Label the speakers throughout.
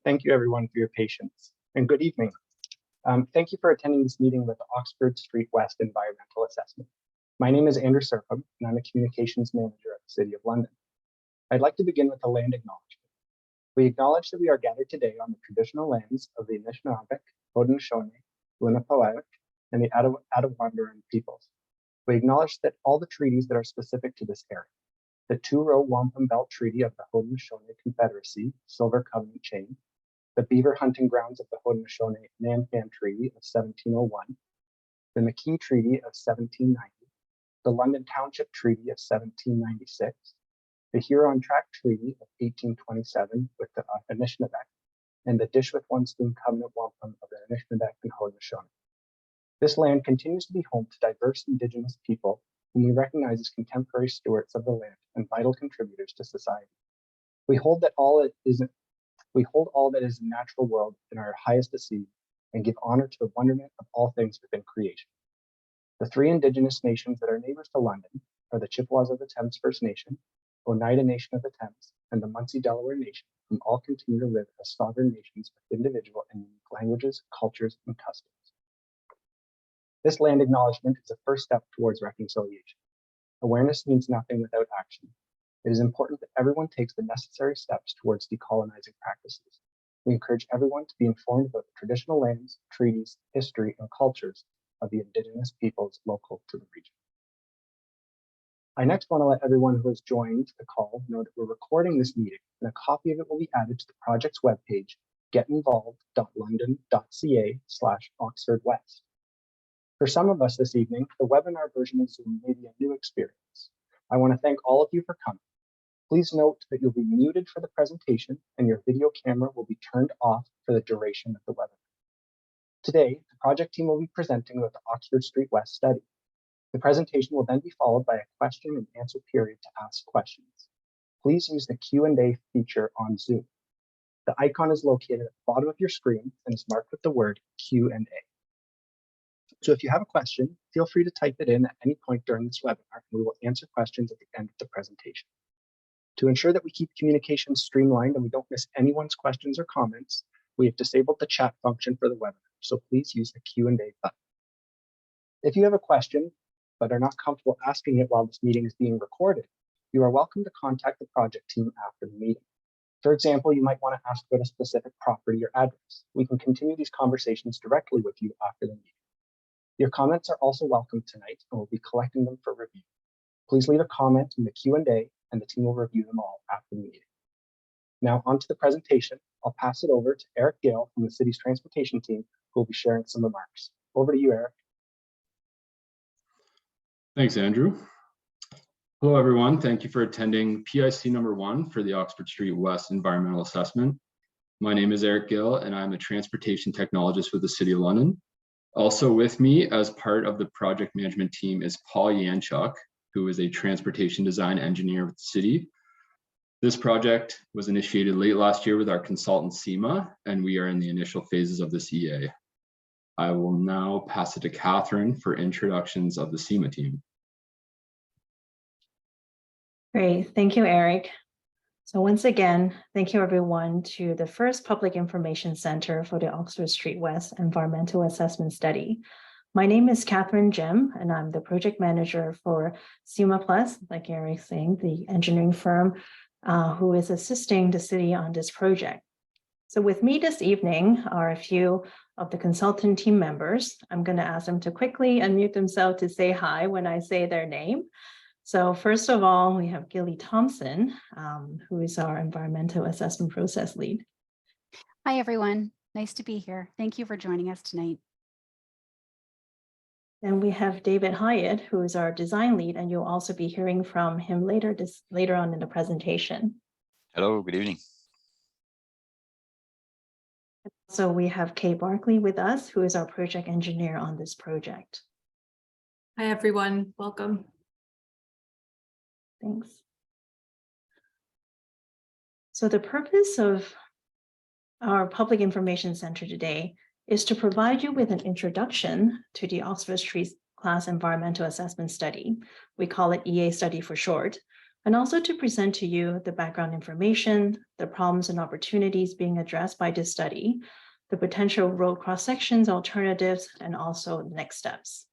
Speaker 1: Thank you everyone for your patience, and good evening. Thank you for attending this meeting with the Oxford Street West Environmental Assessment. My name is Andrew Serpham, and I'm a Communications Manager at the City of London. I'd like to begin with a land acknowledgement. We acknowledge that we are gathered today on the traditional lands of the Anishinaabe, Haudenosaunee, Lenape, and the Attawandaron peoples. We acknowledge that all the treaties that are specific to this area, the two-row wampum belt treaty of the Haudenosaunee Confederacy, Silver Covenant Chain, the beaver hunting grounds of the Haudenosaunee Nanpan Treaty of 1701, the McKee Treaty of 1790, the London Township Treaty of 1796, the Huron Tract Treaty of 1827 with the Anishinaabe, and the Dish with One Spoon Covenant Wampum of the Anishinaabe and Haudenosaunee. This land continues to be home to diverse Indigenous people whom we recognize as contemporary stewards of the land and vital contributors to society. We hold all that is in the natural world in our highest esteem and give honor to the wonderment of all things within creation. The three Indigenous nations that are neighbors to London are the Chippewas of the Thames First Nation, Oneida Nation of the Thames, and the Munsee Delaware Nation, whom all continue to live as sovereign nations with individual and unique languages, cultures, and customs. This land acknowledgement is a first step towards reconciliation. Awareness means nothing without action. It is important that everyone takes the necessary steps towards decolonizing practices. We encourage everyone to be informed about the traditional lands, treaties, history, and cultures of the Indigenous peoples local to the region. I next want to let everyone who has joined the call know that we're recording this meeting, and a copy of it will be added to the project's webpage, getinvolved.london.ca/OxfordWest. For some of us this evening, the webinar version of Zoom may be a new experience. I want to thank all of you for coming. Please note that you'll be muted for the presentation and your video camera will be turned off for the duration of the webinar. Today, the project team will be presenting about the Oxford Street West study. The presentation will then be followed by a question and answer period to ask questions. Please use the Q&A feature on Zoom. The icon is located at the bottom of your screen and is marked with the word Q&A. So if you have a question, feel free to type it in at any point during this webinar, and we will answer questions at the end of the presentation. To ensure that we keep communications streamlined and we don't miss anyone's questions or comments, we have disabled the chat function for the webinar, so please use the Q&A button. If you have a question, but are not comfortable asking it while this meeting is being recorded, you are welcome to contact the project team after the meeting. For example, you might want to ask about a specific property or address. We can continue these conversations directly with you after the meeting. Your comments are also welcome tonight, and we'll be collecting them for review. Please leave a comment in the Q&A, and the team will review them all after the meeting. Now, on to the presentation. I'll pass it over to Eric Gale from the city's transportation team, who will be sharing some remarks. Over to you, Eric.
Speaker 2: Thanks, Andrew. Hello, everyone. Thank you for attending PIC number 1 for the Oxford Street West Environmental Assessment. My name is Eric Gill, and I'm a transportation technologist with the City of London. Also with me as part of the project management team is Paul Yanchuk, who is a transportation design engineer with the city. This project was initiated late last year with our consultant SEMA, and we are in the initial phases of this EA. I will now pass it to Catherine for introductions of the SEMA team.
Speaker 3: Great, thank you, Eric. So once again, thank you everyone to the first Public Information Center for the Oxford Street West Environmental Assessment Study. My name is Catherine Jem, and I'm the project manager for SEMA Plus, like Eric's saying, the engineering firm who is assisting the city on this project. So with me this evening are a few of the consultant team members. I'm going to ask them to quickly unmute themselves to say hi when I say their name. So first of all, we have Gilly Thompson, who is our environmental assessment process lead.
Speaker 4: Hi, everyone. Nice to be here. Thank you for joining us tonight.
Speaker 3: Then we have David Hyatt, who is our design lead, and you'll also be hearing from him later on in the presentation.
Speaker 5: Hello, good evening.
Speaker 3: So we have Kay Barkley with us, who is our project engineer on this project.
Speaker 6: Hi, everyone. Welcome.
Speaker 3: Thanks. So the purpose of our Public Information Center today is to provide you with an introduction to the Oxford Street Class Environmental Assessment Study. We call it EA study for short, and also to present to you the background information, the problems and opportunities being addressed by this study, the potential road cross-sections, alternatives, and also next steps.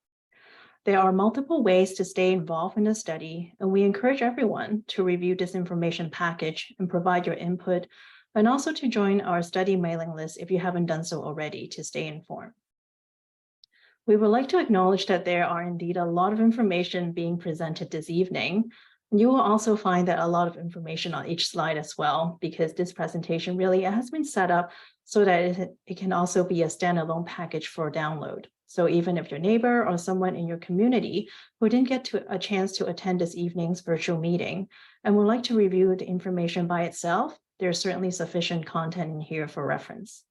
Speaker 3: There are multiple ways to stay involved in the study, and we encourage everyone to review this information package and provide your input, and also to join our study mailing list if you haven't done so already to stay informed. We would like to acknowledge that there are indeed a lot of information being presented this evening. You will also find that a lot of information on each slide as well, because this presentation really has been set up so that it can also be a standalone package for download. So even if your neighbor or someone in your community who didn't get a chance to attend this evening's virtual meeting and would like to review the information by itself, there's certainly sufficient content in here for reference.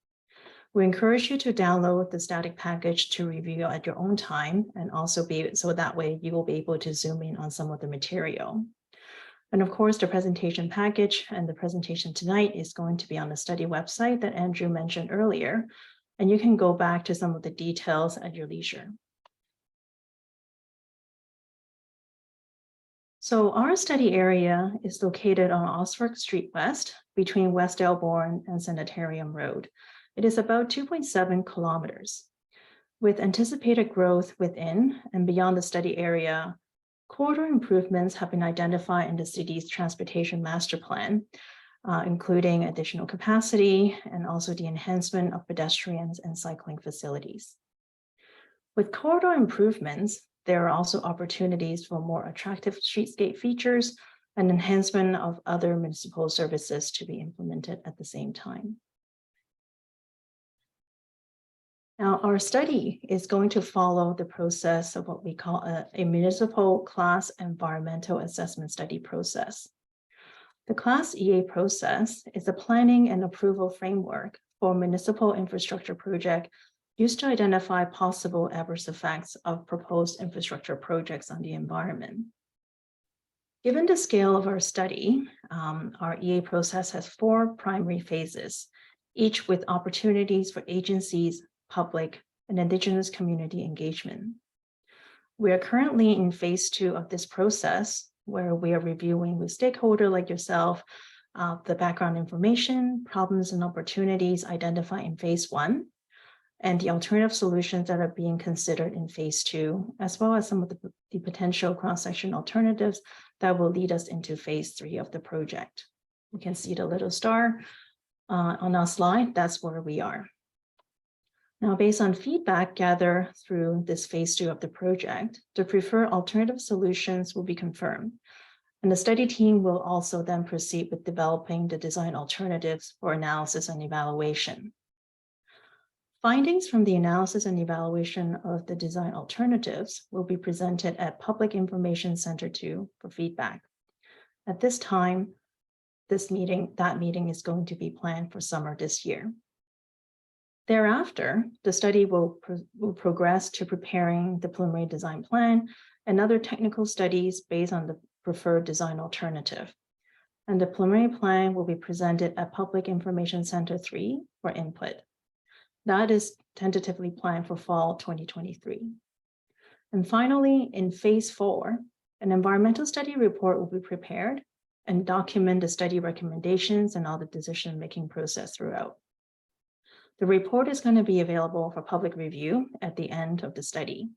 Speaker 3: We encourage you to download the static package to review at your own time, and also so that way you will be able to zoom in on some of the material. And of course, the presentation package and the presentation tonight is going to be on the study website that Andrew mentioned earlier, and you can go back to some of the details at your leisure. So our study area is located on Oxford Street West between Westdel Bourne and Sanatorium Road. It is about 2.7 kilometers. With anticipated growth within and beyond the study area, corridor improvements have been identified in the city's transportation master plan, including additional capacity and also the enhancement of pedestrians and cycling facilities. With corridor improvements, there are also opportunities for more attractive streetscape features and enhancement of other municipal services to be implemented at the same time. Now, our study is going to follow the process of what we call a Municipal Class Environmental Assessment study process. The Class EA process is a planning and approval framework for municipal infrastructure project used to identify possible adverse effects of proposed infrastructure projects on the environment. Given the scale of our study, our EA process has 4 primary phases, each with opportunities for agencies, public, and Indigenous community engagement. We are currently in phase 2 of this process, where we are reviewing with stakeholders like yourself, the background information, problems and opportunities identified in phase 1, and the alternative solutions that are being considered in phase 2, as well as some of the potential cross-section alternatives that will lead us into phase 3 of the project. You can see the little star on our slide, that's where we are. Now, based on feedback gathered through this phase 2 of the project, the preferred alternative solutions will be confirmed. And the study team will also then proceed with developing the design alternatives for analysis and evaluation. Findings from the analysis and evaluation of the design alternatives will be presented at Public Information Center 2 for feedback. At this time, that meeting is going to be planned for summer this year. Thereafter, the study will progress to preparing the preliminary design plan and other technical studies based on the preferred design alternative. And the preliminary plan will be presented at Public Information Center 3 for input. That is tentatively planned for fall 2023. And finally, in phase 4, an environmental study report will be prepared and document the study recommendations and all the decision-making process throughout. The report is going to be available for public review at the end of the study.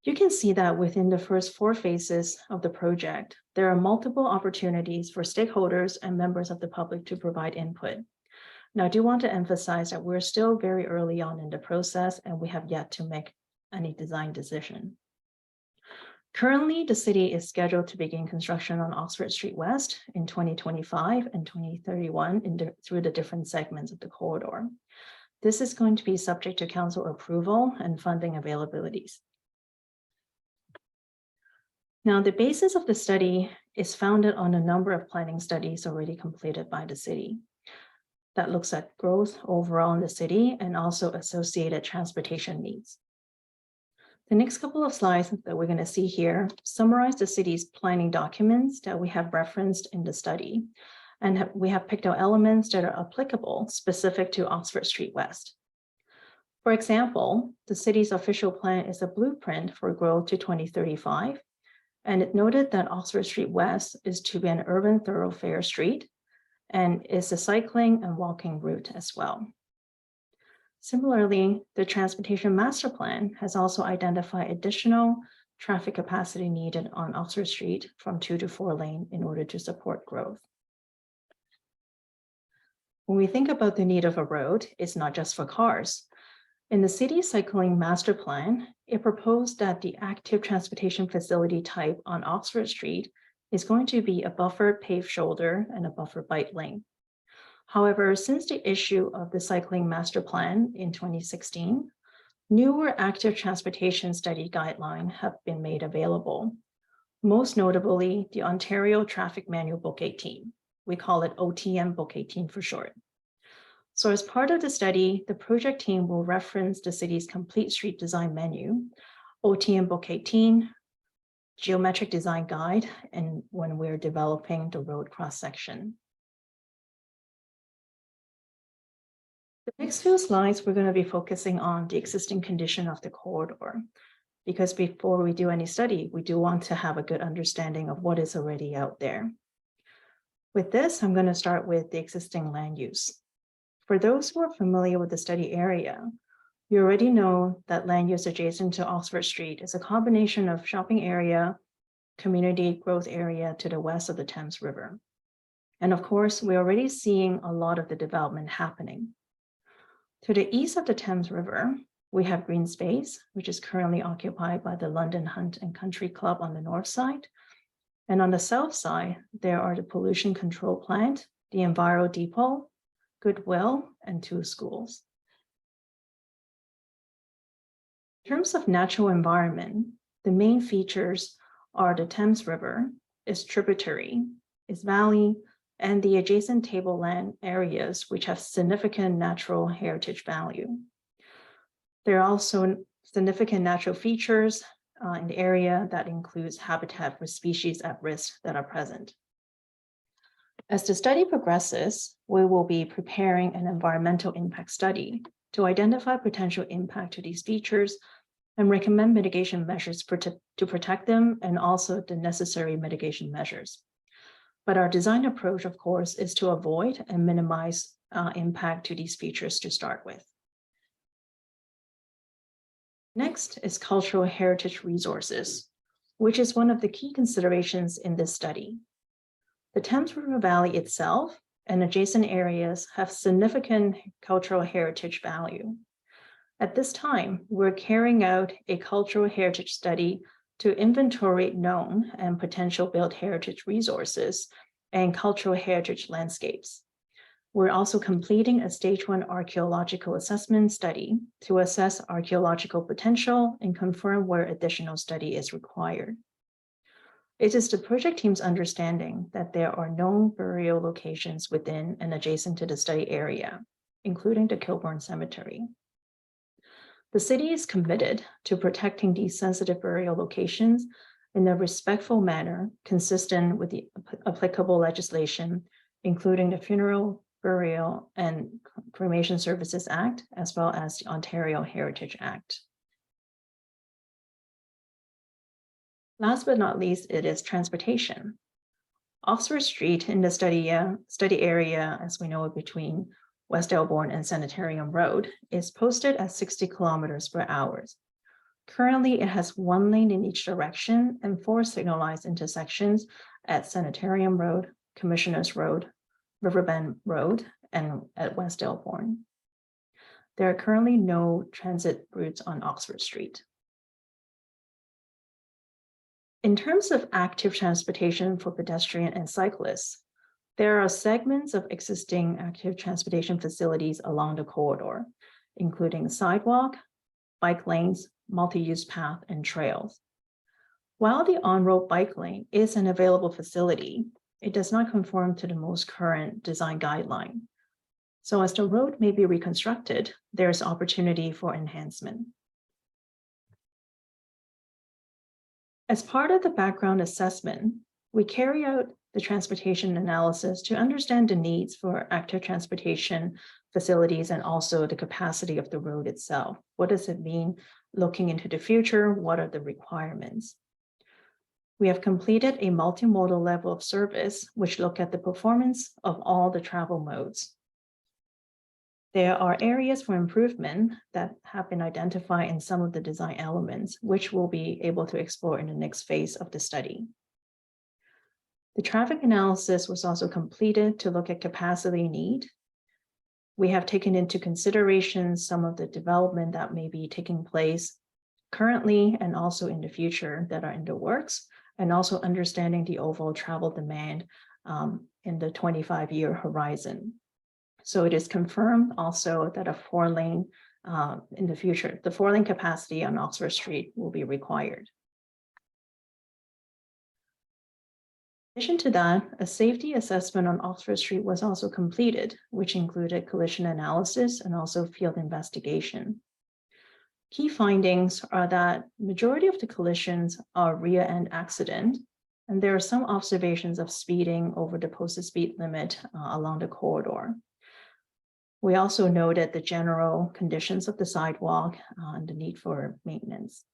Speaker 3: You can see that within the first 4 phases of the project, there are multiple opportunities for stakeholders and members of the public to provide input. Now, I do want to emphasize that we're still very early on in the process and we have yet to make any design decision. Currently, the city is scheduled to begin construction on Oxford Street West in 2025 and 2031 through the different segments of the corridor. This is going to be subject to council approval and funding availabilities. Now, the basis of the study is founded on a number of planning studies already completed by the city that looks at growth overall in the city and also associated transportation needs. The next couple of slides that we're going to see here summarize the city's planning documents that we have referenced in the study, and we have picked out elements that are applicable specific to Oxford Street West. For example, the city's official plan is a blueprint for growth to 2035, And it noted that Oxford Street West is to be an urban thoroughfare street and is a cycling and walking route as well. Similarly, the Transportation Master Plan has also identified additional traffic capacity needed on Oxford Street from 2 to 4 lane in order to support growth. When we think about the need of a road, it's not just for cars. In the City Cycling Master Plan, it proposed that the active transportation facility type on Oxford Street is going to be a buffered paved shoulder and a buffered bike lane. However, since the issue of the Cycling Master Plan in 2016, newer active transportation study guidelines have been made available. Most notably, the Ontario Traffic Manual Book 18. We call it OTM Book 18 for short. So as part of the study, the project team will reference the city's complete street design menu, OTM Book 18, Geometric Design Guide, and when we're developing the road cross-section. The next few slides, we're going to be focusing on the existing condition of the corridor, because before we do any study, we do want to have a good understanding of what is already out there. With this, I'm going to start with the existing land use. For those who are familiar with the study area, you already know that land use adjacent to Oxford Street is a combination of shopping area, community growth area to the west of the Thames River. And of course, we're already seeing a lot of the development happening. To the east of the Thames River, we have green space, which is currently occupied by the London Hunt and Country Club on the north side. And on the south side, there are the pollution control plant, the Enviro Depot, Goodwill, and 2 schools. In terms of natural environment, the main features are the Thames River, its tributary, its valley, and the adjacent tableland areas which have significant natural heritage value. There are also significant natural features in the area that includes habitat for species at risk that are present. As the study progresses, we will be preparing an environmental impact study to identify potential impact to these features and recommend mitigation measures to protect them and also the necessary mitigation measures. But our design approach, of course, is to avoid and minimize impact to these features to start with. Next is cultural heritage resources, which is one of the key considerations in this study. The Thames River Valley itself and adjacent areas have significant cultural heritage value. At this time, we're carrying out a cultural heritage study to inventory known and potential built heritage resources and cultural heritage landscapes. We're also completing a stage 1 archaeological assessment study to assess archaeological potential and confirm where additional study is required. It is the project team's understanding that there are known burial locations within and adjacent to the study area, including the Kilbourne Cemetery. The city is committed to protecting these sensitive burial locations in a respectful manner consistent with the applicable legislation, including the Funeral, Burial, and Cremation Services Act, as well as the Ontario Heritage Act. Last but not least, it is transportation. Oxford Street in the study area, as we know it, between Westdel Bourne and Sanatorium Road, is posted at 60 kilometers per hour. Currently, it has 1 lane in each direction and 4 signalized intersections at Sanatorium Road, Commissioners Road, Riverbend Road, and at Westdel Bourne. There are currently no transit routes on Oxford Street. In terms of active transportation for pedestrian and cyclists, there are segments of existing active transportation facilities along the corridor, including sidewalk, bike lanes, multi-use path, and trails. While the on-road bike lane is an available facility, it does not conform to the most current design guideline. So as the road may be reconstructed, there's opportunity for enhancement. As part of the background assessment, we carry out the transportation analysis to understand the needs for active transportation facilities and also the capacity of the road itself. What does it mean looking into the future? What are the requirements? We have completed a multimodal level of service, which look at the performance of all the travel modes. There are areas for improvement that have been identified in some of the design elements, which we'll be able to explore in the next phase of the study. The traffic analysis was also completed to look at capacity need. We have taken into consideration some of the development that may be taking place currently and also in the future that are in the works, and also understanding the overall travel demand in the 25-year horizon. So it is confirmed also that a 4-lane in the future, the 4-lane capacity on Oxford Street will be required. In addition to that, a safety assessment on Oxford Street was also completed, which included collision analysis and also field investigation. Key findings are that majority of the collisions are rear-end accident, and there are some observations of speeding over the posted speed limit along the corridor. We also noted the general conditions of the sidewalk and the need for maintenance.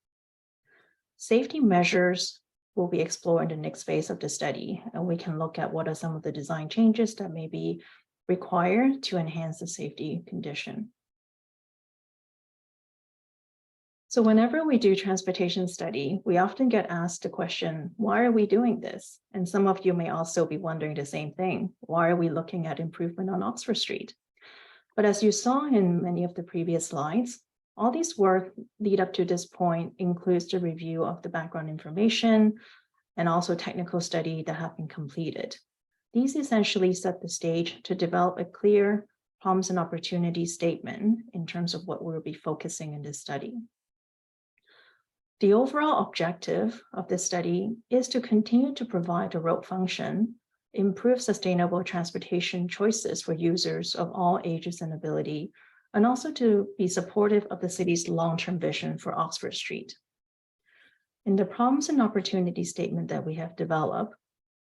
Speaker 3: Safety measures will be explored in the next phase of the study, and we can look at what are some of the design changes that may be required to enhance the safety condition. So whenever we do transportation study, we often get asked the question, why are we doing this? And some of you may also be wondering the same thing. Why are we looking at improvement on Oxford Street? But as you saw in many of the previous slides, all these work lead up to this point includes the review of the background information and also technical study that have been completed. These essentially set the stage to develop a clear problems and opportunities statement in terms of what we'll be focusing in this study. The overall objective of this study is to continue to provide a road function, improve sustainable transportation choices for users of all ages and ability, and also to be supportive of the city's long-term vision for Oxford Street. In the problems and opportunity statement that we have developed,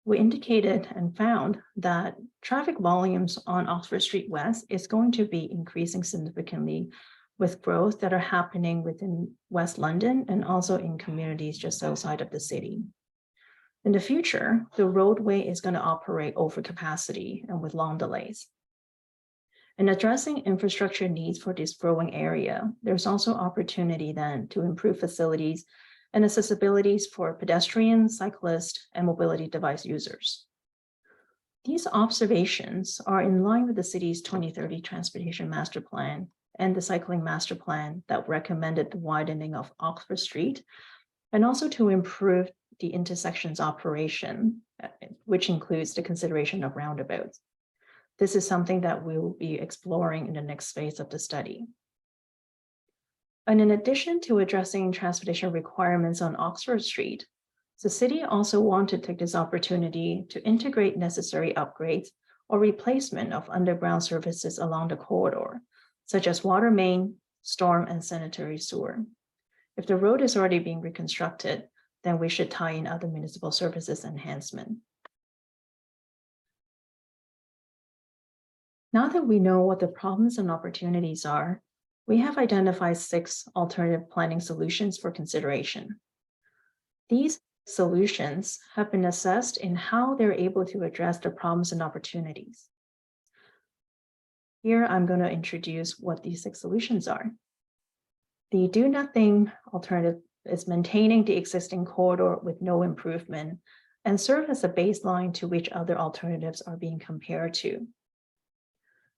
Speaker 3: we indicated and found that traffic volumes on Oxford Street West is going to be increasing significantly with growth that are happening within West London and also in communities just outside of the city. In the future, the roadway is going to operate over capacity and with long delays. In addressing infrastructure needs for this growing area, there's also opportunity then to improve facilities and accessibilities for pedestrians, cyclists, and mobility device users. These observations are in line with the city's 2030 Transportation Master Plan and the Cycling Master Plan that recommended the widening of Oxford Street, and also to improve the intersections operation, which includes the consideration of roundabouts. This is something that we will be exploring in the next phase of the study. And in addition to addressing transportation requirements on Oxford Street, the city also wanted to take this opportunity to integrate necessary upgrades or replacement of underground services along the corridor, such as water main, storm, and sanitary sewer. If the road is already being reconstructed, then we should tie in other municipal services enhancement. Now that we know what the problems and opportunities are, we have identified 6 alternative planning solutions for consideration. These solutions have been assessed in how they're able to address the problems and opportunities. Here, I'm going to introduce what these 6 solutions are. The do nothing alternative is maintaining the existing corridor with no improvement and serve as a baseline to which other alternatives are being compared to.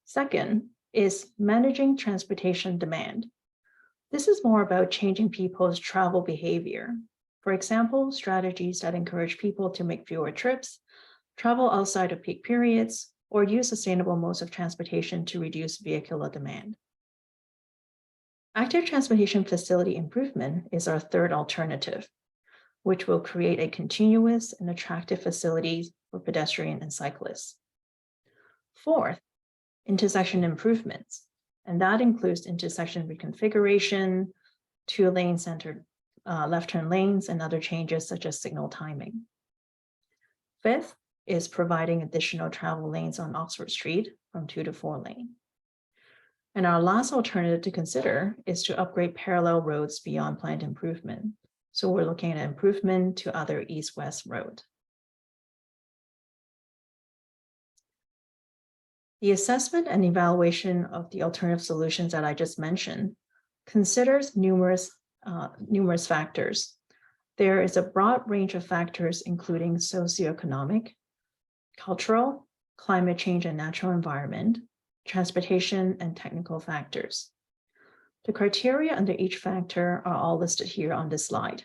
Speaker 3: Second is managing transportation demand. This is more about changing people's travel behavior. For example, strategies that encourage people to make fewer trips, travel outside of peak periods, or use sustainable modes of transportation to reduce vehicular demand. Active transportation facility improvement is our third alternative, which will create a continuous and attractive facilities for pedestrian and cyclists. Fourth, intersection improvements, and that includes intersection reconfiguration, 2-lane centered left turn lanes, and other changes such as signal timing. Fifth is providing additional travel lanes on Oxford Street from 2 to 4 lane. And our last alternative to consider is to upgrade parallel roads beyond planned improvement. So we're looking at improvement to other east-west road. The assessment and evaluation of the alternative solutions that I just mentioned considers numerous factors. There is a broad range of factors, including socioeconomic, cultural, climate change and natural environment, transportation, and technical factors. The criteria under each factor are all listed here on this slide.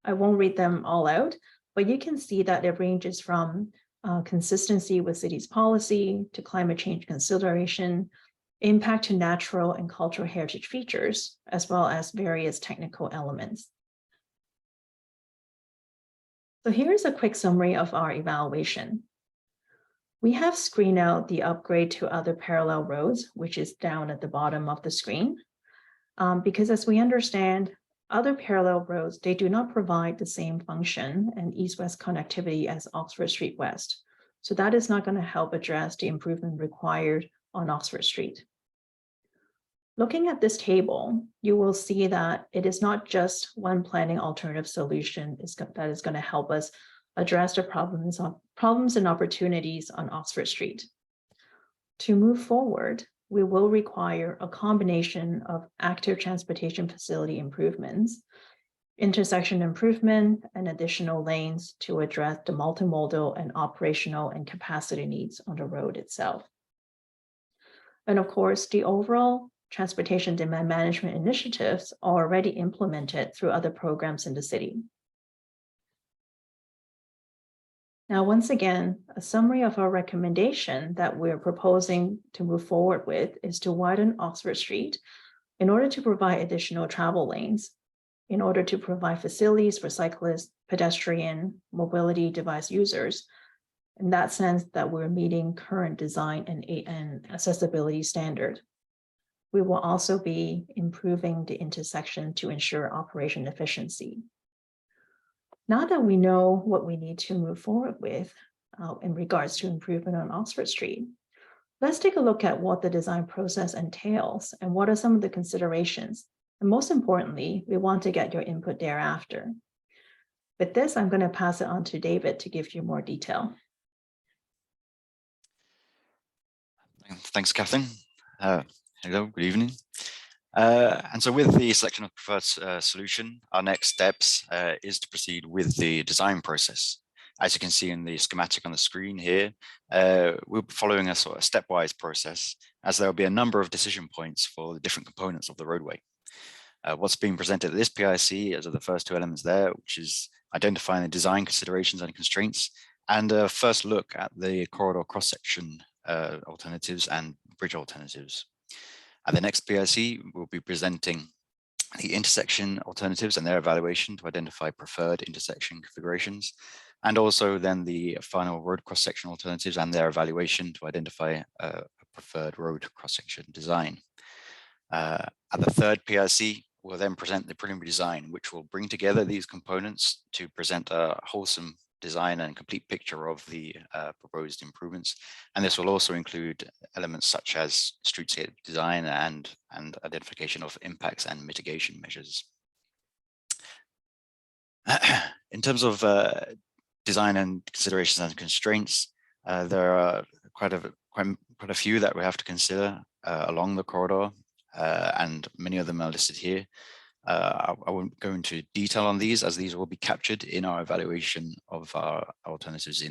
Speaker 3: I won't read them all out, but you can see that it ranges from consistency with city's policy to climate change consideration, impact to natural and cultural heritage features, as well as various technical elements. So here's a quick summary of our evaluation. We have screened out the upgrade to other parallel roads, which is down at the bottom of the screen, because as we understand, other parallel roads, they do not provide the same function and east-west connectivity as Oxford Street West. So that is not going to help address the improvement required on Oxford Street. Looking at this table, you will see that it is not just one planning alternative solution that is going to help us address the problems and opportunities on Oxford Street. To move forward, we will require a combination of active transportation facility improvements, intersection improvement, and additional lanes to address the multimodal and operational and capacity needs on the road itself. And of course, the overall transportation demand management initiatives are already implemented through other programs in the city. Now, once again, a summary of our recommendation that we're proposing to move forward with is to widen Oxford Street in order to provide additional travel lanes, in order to provide facilities for cyclists, pedestrian, mobility device users. In that sense, that we're meeting current design and accessibility standard. We will also be improving the intersection to ensure operation efficiency. Now that we know what we need to move forward with in regards to improvement on Oxford Street, let's take a look at what the design process entails and what are some of the considerations. And most importantly, we want to get your input thereafter. With this, I'm going to pass it on to David to give you more detail.
Speaker 5: Thanks, Catherine. Hello, good evening. And so with the selection of preferred solution, our next steps is to proceed with the design process. As you can see in the schematic on the screen here, we'll be following a sort of stepwise process, as there will be a number of decision points for the different components of the roadway. What's being presented at this PIC as are the first two elements there, which is identifying the design considerations and constraints, and a first look at the corridor cross-section alternatives and bridge alternatives. At the next PIC, we'll be presenting the intersection alternatives and their evaluation to identify preferred intersection configurations, and also then the final road cross-section alternatives and their evaluation to identify a preferred road cross-section design. At the third PIC, we'll then present the preliminary design, which will bring together these components to present a wholesome design and complete picture of the proposed improvements. And this will also include elements such as streetscape design and identification of impacts and mitigation measures. In terms of design and considerations and constraints, there are quite a few that we have to consider along the corridor, and many of them are listed here. I won't go into detail on these, as these will be captured in our evaluation of our alternatives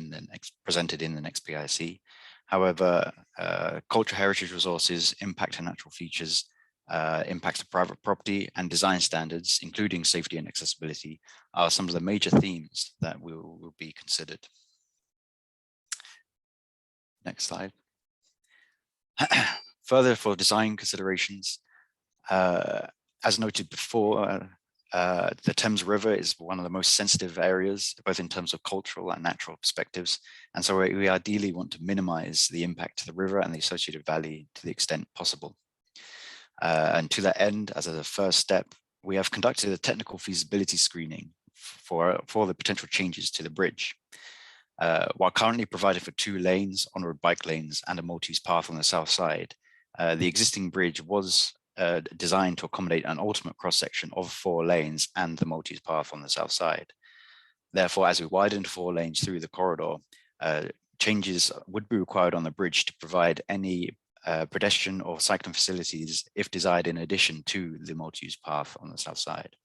Speaker 5: presented in the next PIC. However, cultural heritage resources, impact to natural features, impacts to private property, and design standards, including safety and accessibility, are some of the major themes that will be considered. Next slide. Further, for design considerations, as noted before, the Thames River is one of the most sensitive areas, both in terms of cultural and natural perspectives. And so we ideally want to minimize the impact to the river and the associated valley to the extent possible. And to that end, as a first step, we have conducted a technical feasibility screening for the potential changes to the bridge. While currently provided for 2 lanes, on-road bike lanes, and a multi-use path on the south side, the existing bridge was designed to accommodate an ultimate cross-section of 4 lanes and the multi-use path on the south side. Therefore, as we widen 4 lanes through the corridor, changes would be required on the bridge to provide any pedestrian or cycling facilities if desired in addition to the multi-use path on the south side.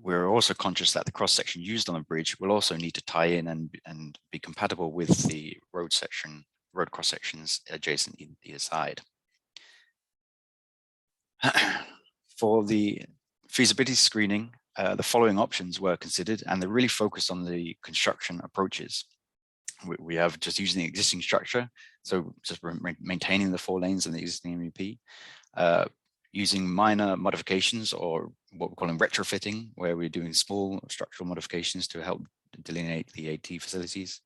Speaker 5: We're also conscious that the cross-section used on the bridge will also need to tie in and be compatible with the road cross-sections adjacent either side. For the feasibility screening, the following options were considered, and they're really focused on the construction approaches. We have just using the existing structure, so just maintaining the 4 lanes and the existing MEP, using minor modifications or what we're calling retrofitting, where we're doing small structural modifications to help delineate the AT facilities,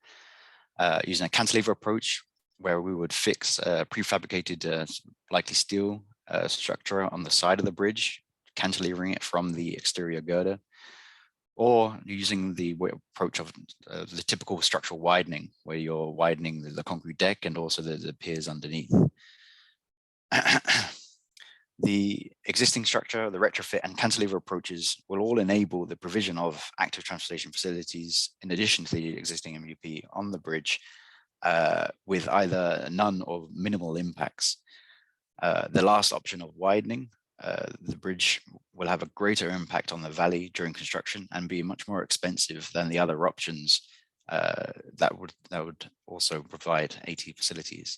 Speaker 5: using a cantilever approach, where we would fix prefabricated likely steel structure on the side of the bridge, cantilevering it from the exterior girder, or using the approach of the typical structural widening, where you're widening the concrete deck and also the piers underneath. The existing structure, the retrofit and cantilever approaches will all enable the provision of active transportation facilities in addition to the existing MEP on the bridge with either none or minimal impacts. The last option of widening, the bridge will have a greater impact on the valley during construction and be much more expensive than the other options that would also provide AT facilities.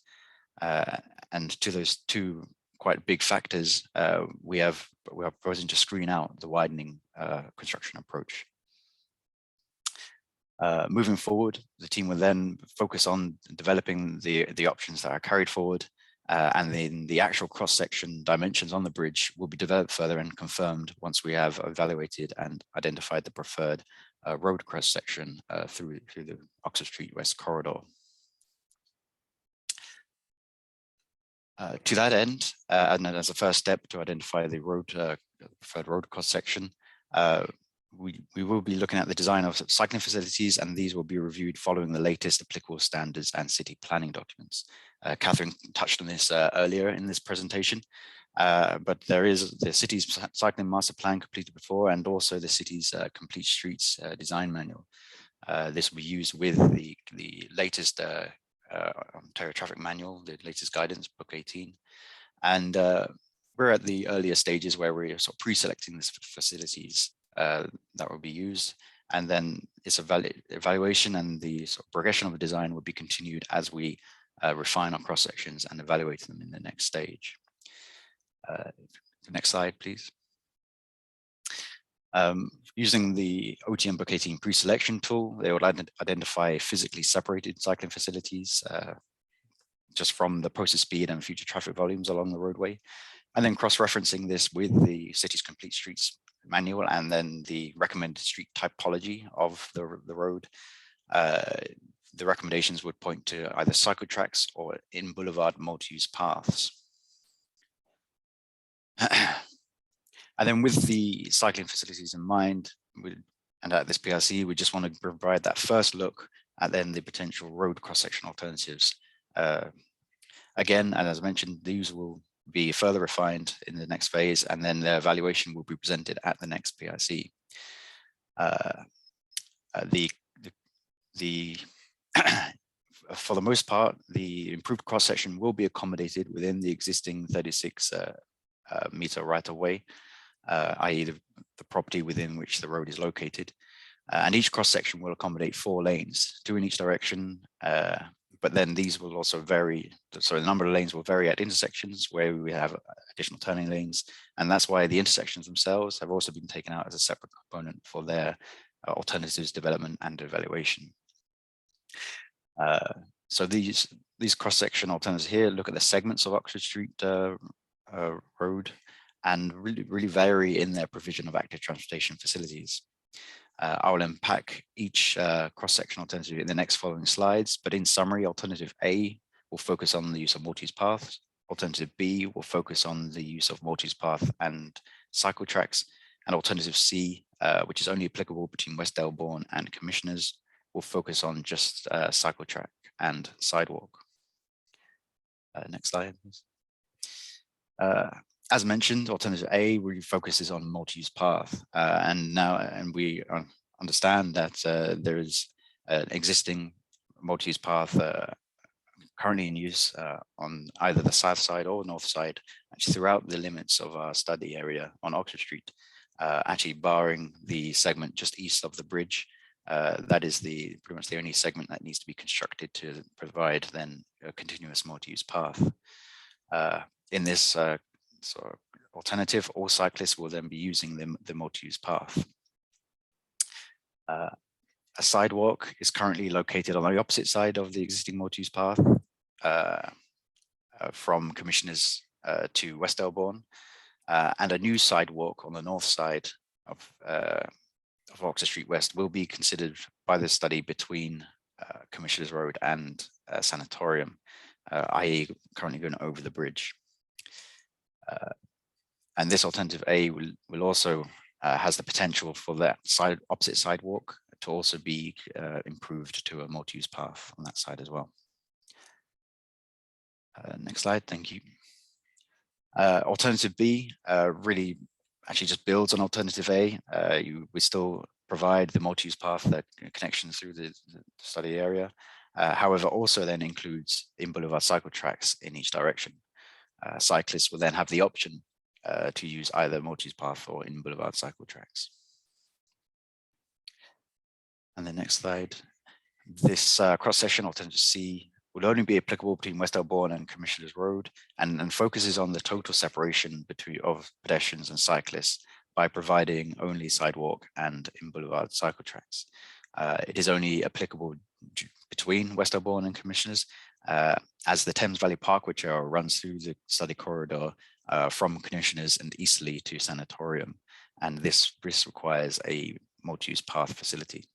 Speaker 5: And to those 2 quite big factors, we are proposing to screen out the widening construction approach. Moving forward, the team will then focus on developing the options that are carried forward, and then the actual cross-section dimensions on the bridge will be developed further and confirmed once we have evaluated and identified the preferred road cross-section through the Oxford Street West corridor. To that end, and as a first step to identify the preferred road cross-section, we will be looking at the design of cycling facilities, and these will be reviewed following the latest applicable standards and city planning documents. Catherine touched on this earlier in this presentation, but there is the city's cycling master plan completed before, and also the city's complete streets design manual. This will be used with the latest Ontario traffic manual, the latest guidance, book 18. And we're at the earlier stages where we're sort of pre-selecting these facilities that will be used, and then its evaluation and the sort of progression of the design will be continued as we refine our cross sections and evaluate them in the next stage. The next slide, please. Using the OTM Book 18 pre-selection tool, they would identify physically separated cycling facilities just from the process speed and future traffic volumes along the roadway, and then cross-referencing this with the city's complete streets manual and then the recommended street typology of the road. The recommendations would point to either cycle tracks or in boulevard multi-use paths. And then with the cycling facilities in mind, and at this PRC, we just want to provide that first look at then the potential road cross-section alternatives. Again, and as I mentioned, these will be further refined in the next phase, and then their evaluation will be presented at the next PRC. For the most part, the improved cross-section will be accommodated within the existing 36 meter right-of-way, i.e. the property within which the road is located. And each cross-section will accommodate 4 lanes, 2 in each direction, but then these will also vary. So the number of lanes will vary at intersections where we have additional turning lanes. And that's why the intersections themselves have also been taken out as a separate component for their alternatives development and evaluation. So these cross-section alternatives here look at the segments of Oxford Street Road and really vary in their provision of active transportation facilities. I will unpack each cross-section alternative in the next following slides, but in summary, alternative A will focus on the use of multi-use paths. Alternative B will focus on the use of multi-use path and cycle tracks. And alternative C, which is only applicable between Westdel Bourne and Commissioners, will focus on just cycle track and sidewalk. Next slide, please. As mentioned, alternative A really focuses on multi-use path, and we understand that there is an existing multi-use path currently in use on either the south side or north side, actually throughout the limits of our study area on Oxford Street, actually barring the segment just east of the bridge. That is pretty much the only segment that needs to be constructed to provide then a continuous multi-use path. In this sort of alternative, all cyclists will then be using the multi-use path. A sidewalk is currently located on the opposite side of the existing multi-use path from Commissioners to Westdel Bourne, and a new sidewalk on the north side of Oxford Street West will be considered by the study between Commissioners Road and Sanatorium, i.e. currently going over the bridge. And this alternative A will also has the potential for that opposite sidewalk to also be improved to a multi-use path on that side as well. Next slide, thank you. Alternative B really actually just builds on alternative A. We still provide the multi-use path that connection through the study area. However, also then includes in-boulevard cycle tracks in each direction. Cyclists will then have the option to use either multi-use path or in-boulevard cycle tracks. And the next slide, this cross-section alternative C will only be applicable between Westdel Bourne and Commissioners Road, and focuses on the total separation of pedestrians and cyclists by providing only sidewalk and in-boulevard cycle tracks. It is only applicable between Westdel Bourne and Commissioners, as the Thames Valley Parkway Trail runs through the study corridor from Commissioners and easterly to Sanatorium, and this requires a multi-use path facility.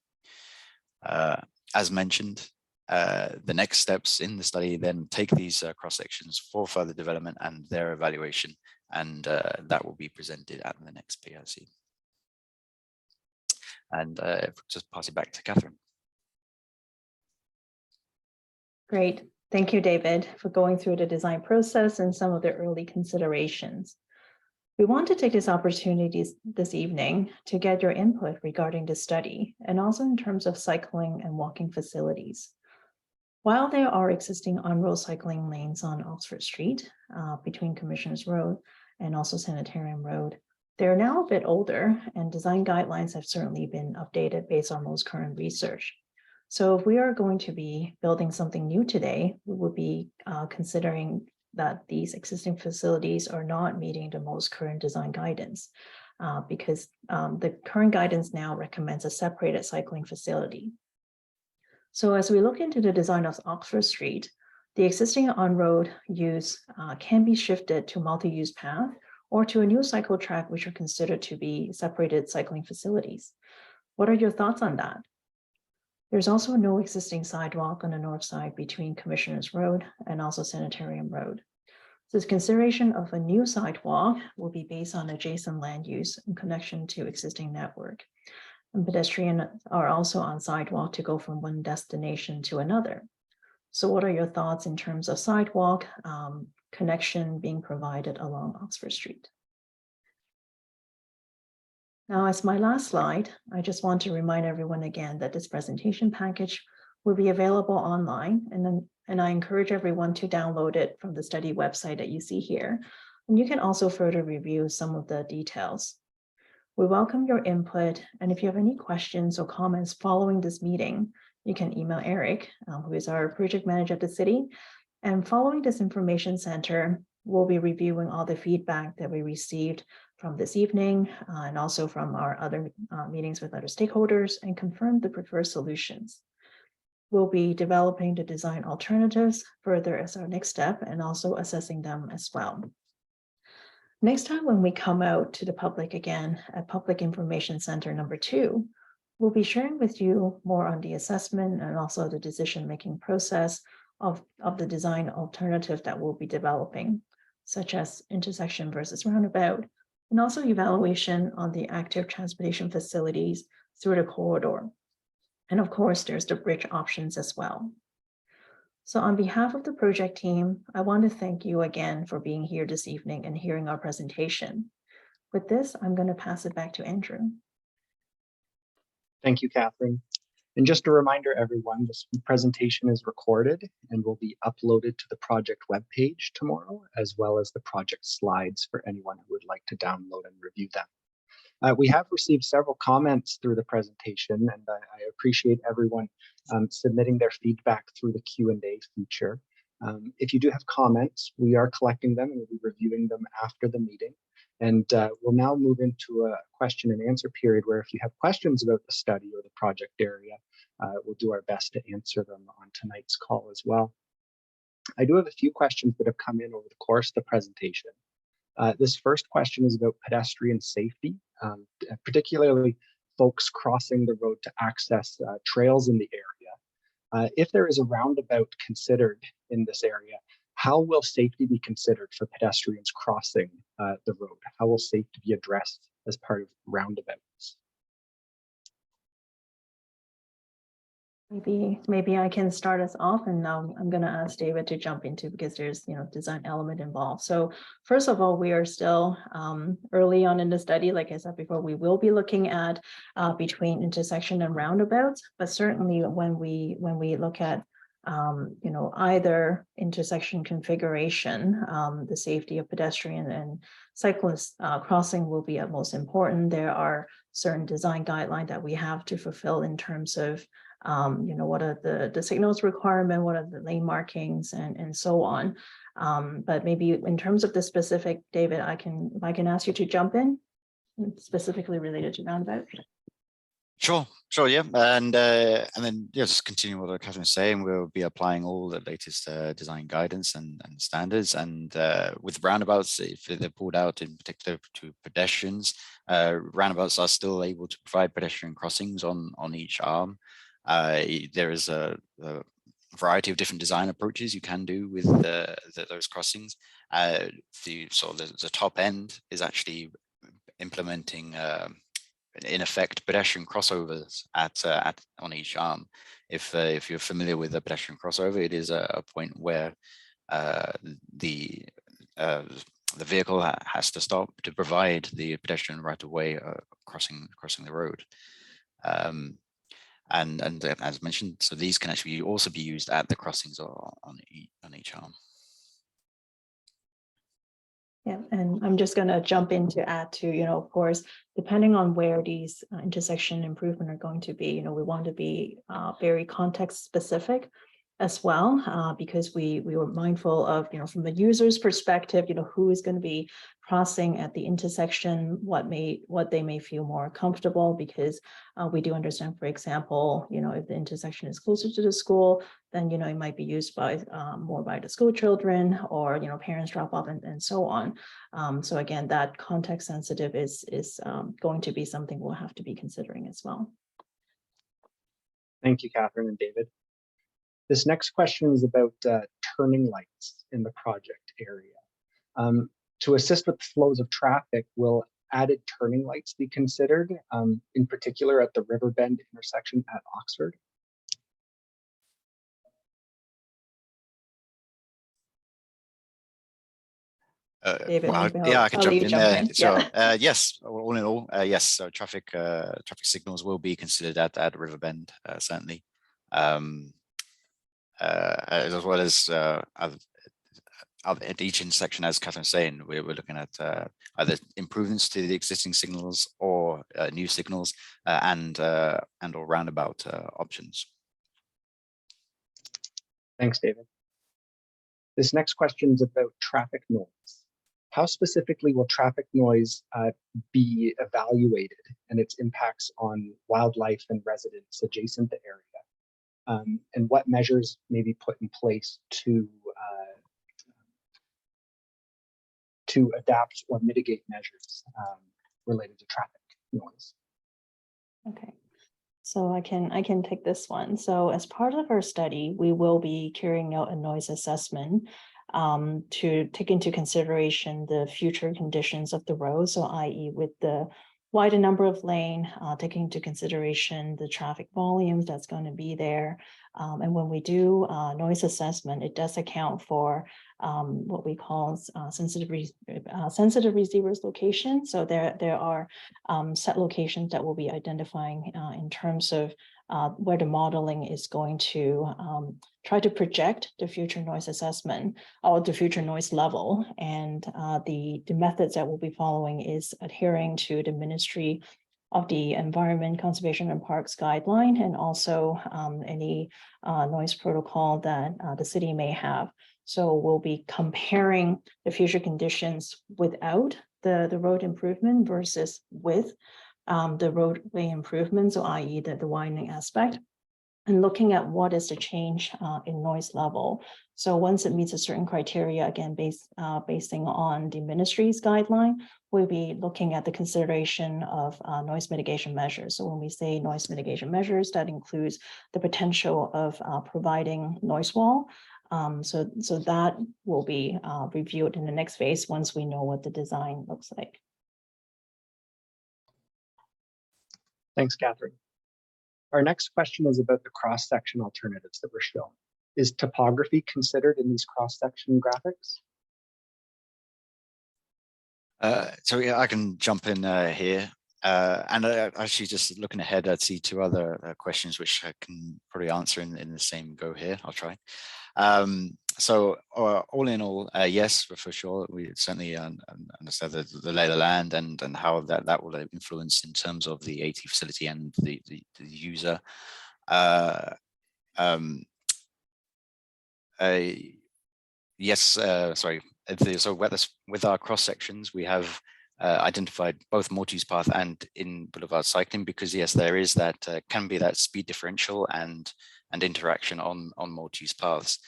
Speaker 5: As mentioned, the next steps in the study then take these cross sections for further development and their evaluation, and that will be presented at the next PIC. And just pass it back to Catherine.
Speaker 3: Great. Thank you, David, for going through the design process and some of the early considerations. We want to take this opportunity this evening to get your input regarding the study, and also in terms of cycling and walking facilities. While there are existing on-road cycling lanes on Oxford Street between Commissioners Road and also Sanatorium Road, they're now a bit older, and design guidelines have certainly been updated based on most current research. So if we are going to be building something new today, we would be considering that these existing facilities are not meeting the most current design guidance because the current guidance now recommends a separated cycling facility. So as we look into the design of Oxford Street, the existing on-road use can be shifted to multi-use path or to a new cycle track, which are considered to be separated cycling facilities. What are your thoughts on that? There's also no existing sidewalk on the north side between Commissioners Road and also Sanatorium Road. So this consideration of a new sidewalk will be based on adjacent land use in connection to existing network. And pedestrians are also on sidewalk to go from one destination to another. So what are your thoughts in terms of sidewalk connection being provided along Oxford Street? Now, as my last slide, I just want to remind everyone again that this presentation package will be available online, and I encourage everyone to download it from the study website that you see here. And you can also further review some of the details. We welcome your input, and if you have any questions or comments following this meeting, you can email Eric, who is our project manager at the city. And following this information center, we'll be reviewing all the feedback that we received from this evening and also from our other meetings with other stakeholders and confirm the preferred solutions. We'll be developing the design alternatives further as our next step and also assessing them as well. Next time when we come out to the public again at Public Information Center number 2, we'll be sharing with you more on the assessment and also the decision-making process of the design alternative that we'll be developing, such as intersection versus roundabout, and also evaluation on the active transportation facilities through the corridor. And of course, there's the bridge options as well. So on behalf of the project team, I want to thank you again for being here this evening and hearing our presentation. With this, I'm going to pass it back to Andrew.
Speaker 1: Thank you, Catherine. And just a reminder, everyone, this presentation is recorded and will be uploaded to the project webpage tomorrow, as well as the project slides for anyone who would like to download and review them. We have received several comments through the presentation, and I appreciate everyone submitting their feedback through the Q&A feature. If you do have comments, we are collecting them and we'll be reviewing them after the meeting. And we'll now move into a question and answer period where if you have questions about the study or the project area, we'll do our best to answer them on tonight's call as well. I do have a few questions that have come in over the course of the presentation. This first question is about pedestrian safety, particularly folks crossing the road to access trails in the area. If there is a roundabout considered in this area, how will safety be considered for pedestrians crossing the road? How will safety be addressed as part of roundabouts?
Speaker 3: Maybe I can start us off, and now I'm going to ask David to jump into because there's design element involved. So first of all, we are still early on in the study. Like I said before, we will be looking at between intersection and roundabouts, but certainly when we look at either intersection configuration, the safety of pedestrian and cyclist crossing will be at most important. There are certain design guidelines that we have to fulfill in terms of what are the signals requirement, what are the lane markings, and so on. But maybe in terms of the specific, David, if I can ask you to jump in, specifically related to roundabout.
Speaker 5: Sure, yeah, and then just continue what Catherine was saying. We'll be applying all the latest design guidance and standards. And with roundabouts, if they're pulled out in particular to pedestrians, roundabouts are still able to provide pedestrian crossings on each arm. There is a variety of different design approaches you can do with those crossings. The top end is actually implementing in effect pedestrian crossovers on each arm. If you're familiar with a pedestrian crossover, it is a point where the vehicle has to stop to provide the pedestrian right of way crossing the road. And as mentioned, so these can actually also be used at the crossings on each arm.
Speaker 3: Yeah, and I'm just going to jump in to add to, of course, depending on where these intersection improvement are going to be, we want to be very context specific as well, because we were mindful of, from the user's perspective, who is going to be crossing at the intersection, what they may feel more comfortable, because we do understand, for example, if the intersection is closer to the school, then it might be used by more by the school children, or parents drop off and so on. So again, that context sensitive is going to be something we'll have to be considering as well.
Speaker 1: Thank you, Catherine and David. This next question is about turning lights in the project area. To assist with the flows of traffic, will added turning lights be considered, in particular at the River Bend intersection at Oxford?
Speaker 3: David,
Speaker 5: I can jump in there. So yes, all in all, yes. So traffic signals will be considered at River Bend, certainly. As well as at each intersection, as Catherine's saying, we're looking at either improvements to the existing signals or new signals and or roundabout options.
Speaker 1: Thanks, David. This next question is about traffic noise. How specifically will traffic noise be evaluated and its impacts on wildlife and residents adjacent to the area? And what measures may be put in place to adapt or mitigate measures related to traffic noise?
Speaker 3: Okay, so I can take this one. So as part of our study, we will be carrying out a noise assessment to take into consideration the future conditions of the road. So i.e. with the widen number of lane, taking into consideration the traffic volumes that's going to be there. And when we do noise assessment, it does account for what we call sensitive receivers location. So there are set locations that will be identifying in terms of where the modeling is going to try to project the future noise assessment or the future noise level. And the methods that we'll be following is adhering to the Ministry of the Environment, Conservation and Parks guideline, and also any noise protocol that the city may have. So we'll be comparing the future conditions without the road improvement versus with the roadway improvements, so i.e. the widening aspect, and looking at what is the change in noise level. So once it meets a certain criteria, again, basing on the ministry's guideline, we'll be looking at the consideration of noise mitigation measures. So when we say noise mitigation measures, that includes the potential of providing noise wall. So that will be reviewed in the next phase once we know what the design looks like.
Speaker 1: Thanks, Catherine. Our next question is about the cross-section alternatives that were shown. Is topography considered in these cross-section graphics?
Speaker 5: So yeah, I can jump in here. And actually just looking ahead, I'd see two other questions which I can probably answer in the same go here. I'll try. So all in all, yes, for sure, we certainly understand the lay of the land and how that will influence in terms of the AT facility and the user. Yes, sorry. So with our cross sections, we have identified both multi-use path and in boulevard cycling, because yes, there is that can be that speed differential and interaction on multi-use paths.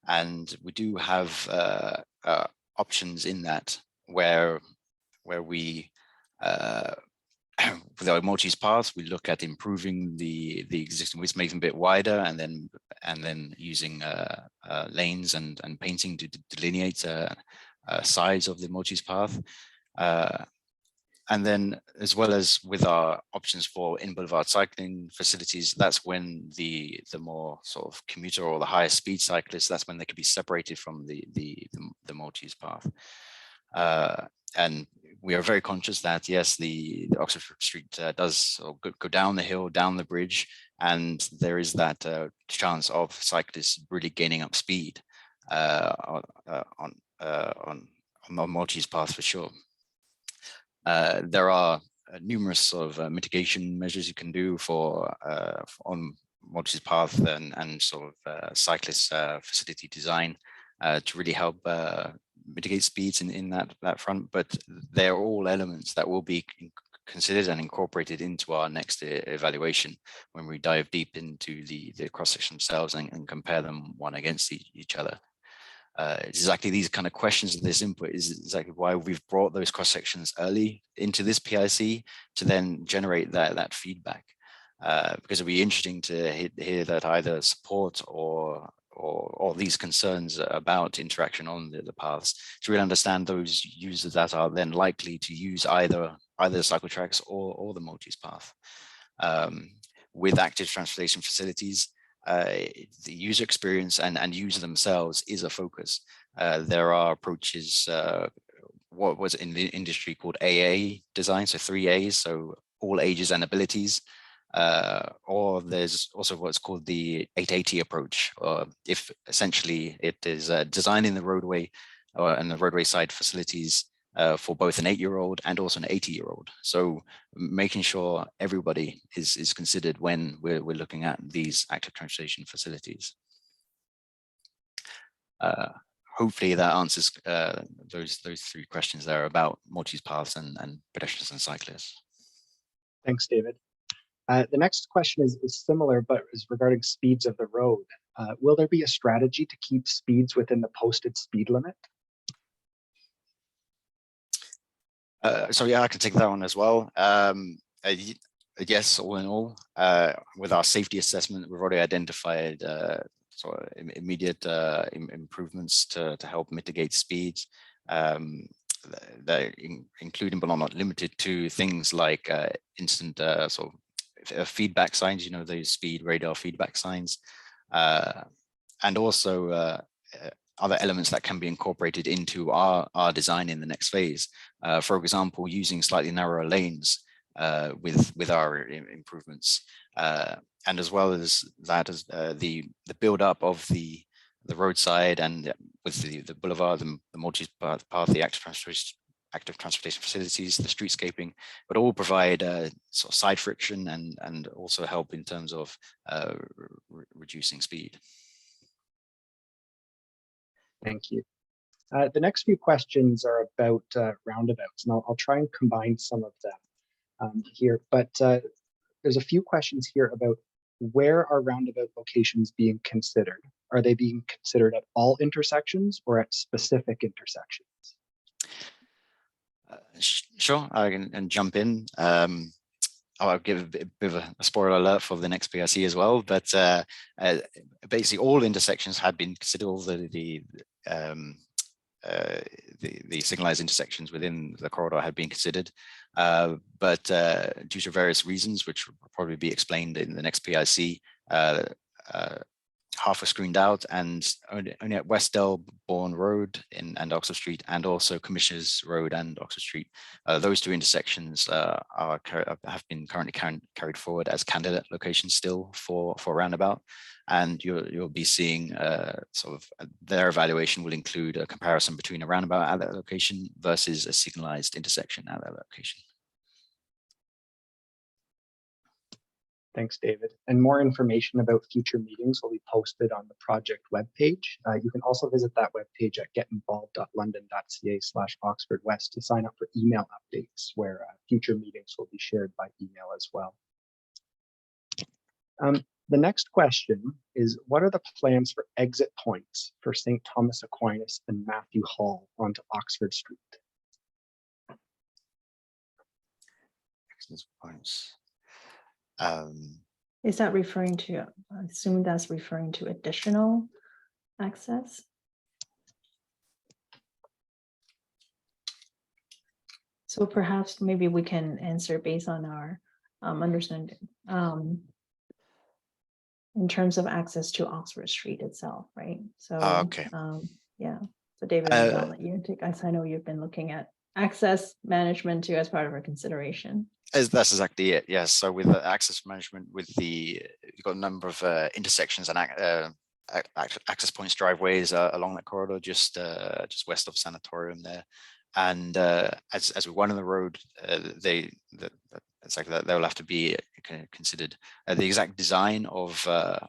Speaker 5: And we do have options in that where we with our multi-use paths, we look at improving the existing width, making them a bit wider, and then using lanes and painting to delineate sides of the multi-use path. And then, as well as with our options for in-boulevard cycling facilities, that's when the more sort of commuter or the higher speed cyclists, that's when they could be separated from the multi-use path. And we are very conscious that, yes, the Oxford Street does go down the hill, down the bridge, and there is that chance of cyclists really gaining up speed on multi-use paths for sure. There are numerous sort of mitigation measures you can do for on multi-use path and sort of cyclist facility design to really help mitigate speeds in that front. But they're all elements that will be considered and incorporated into our next evaluation when we dive deep into the cross-section themselves and compare them one against each other. Exactly these kind of questions and this input is exactly why we've brought those cross sections early into this PIC to then generate that feedback, because it'd be interesting to hear that either support or these concerns about interaction on the paths to really understand those users that are then likely to use either the cycle tracks or the multi-use path. With active transportation facilities, the user experience and user themselves is a focus. There are approaches, what was in the industry called AA design, so 3 A's, so all ages and abilities, or there's also what's called the 880 approach, if essentially it is designing the roadway and the roadway side facilities for both an 8-year-old and also an 80-year-old. So making sure everybody is considered when we're looking at these active transportation facilities. Hopefully that answers those 3 questions there about multi-use paths and pedestrians and cyclists.
Speaker 1: Thanks, David. The next question is similar, but is regarding speeds of the road. Will there be a strategy to keep speeds within the posted speed limit?
Speaker 5: So yeah, I can take that one as well. Yes, all in all, with our safety assessment, we've already identified sort of immediate improvements to help mitigate speeds. including but not limited to things like instant sort of feedback signs, you know, those speed radar feedback signs, and also other elements that can be incorporated into our design in the next phase. For example, using slightly narrower lanes with our improvements, and as well as that, as the build up of the roadside and with the boulevard, the multi-path, the active transportation facilities, the streetscaping, but all provide sort of side friction and also help in terms of reducing speed.
Speaker 1: Thank you. The next few questions are about roundabouts, and I'll try and combine some of them here, but there's a few questions here about where are roundabout locations being considered? Are they being considered at all intersections or at specific intersections?
Speaker 5: Sure, I can jump in. I'll give a bit of a spoiler alert for the next PRC as well, but basically all intersections had been considered, all the signalized intersections within the corridor had been considered, but due to various reasons, which will probably be explained in the next PIC, half were screened out, and only at Westdel Bourne Road and Oxford Street, and also Commissioners Road and Oxford Street, those two intersections have been currently carried forward as candidate locations still for roundabout, and you'll be seeing sort of their evaluation will include a comparison between a roundabout at that location versus a signalized intersection at that location.
Speaker 1: Thanks, David. And more information about future meetings will be posted on the project webpage. You can also visit that webpage at getinvolved.london.ca/OxfordWest to sign up for email updates where future meetings will be shared by email as well. The next question is, what are the plans for exit points for St. Thomas Aquinas and Matthew Hall onto Oxford Street?
Speaker 5: Exit points.
Speaker 3: Is that referring to, I assume that's referring to additional access? So perhaps maybe we can answer based on our understanding in terms of access to Oxford Street itself, right? So,
Speaker 5: okay.
Speaker 3: Yeah. So David, I'll let you take, I know you've been looking at access management too as part of our consideration.
Speaker 5: That's exactly it. Yes. So with the access management, you've got a number of intersections and access points, driveways along that corridor, just west of Sanatorium there. And as with one on the road, they'll have to be considered. The exact design of what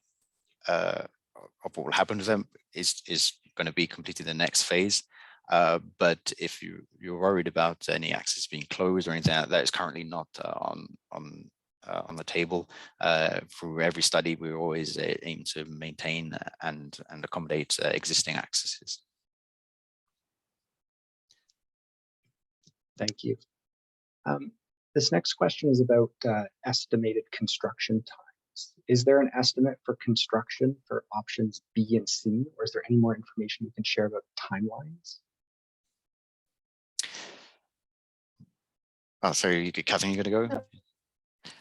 Speaker 5: will happen to them is going to be completed in the next phase. But if you're worried about any access being closed or anything like that is currently not on the table. Through every study, we always aim to maintain and accommodate existing accesses.
Speaker 1: Thank you. This next question is about estimated construction times. Is there an estimate for construction for options B and C, or is there any more information you can share about timelines?
Speaker 5: Oh, sorry, Catherine, you going to go?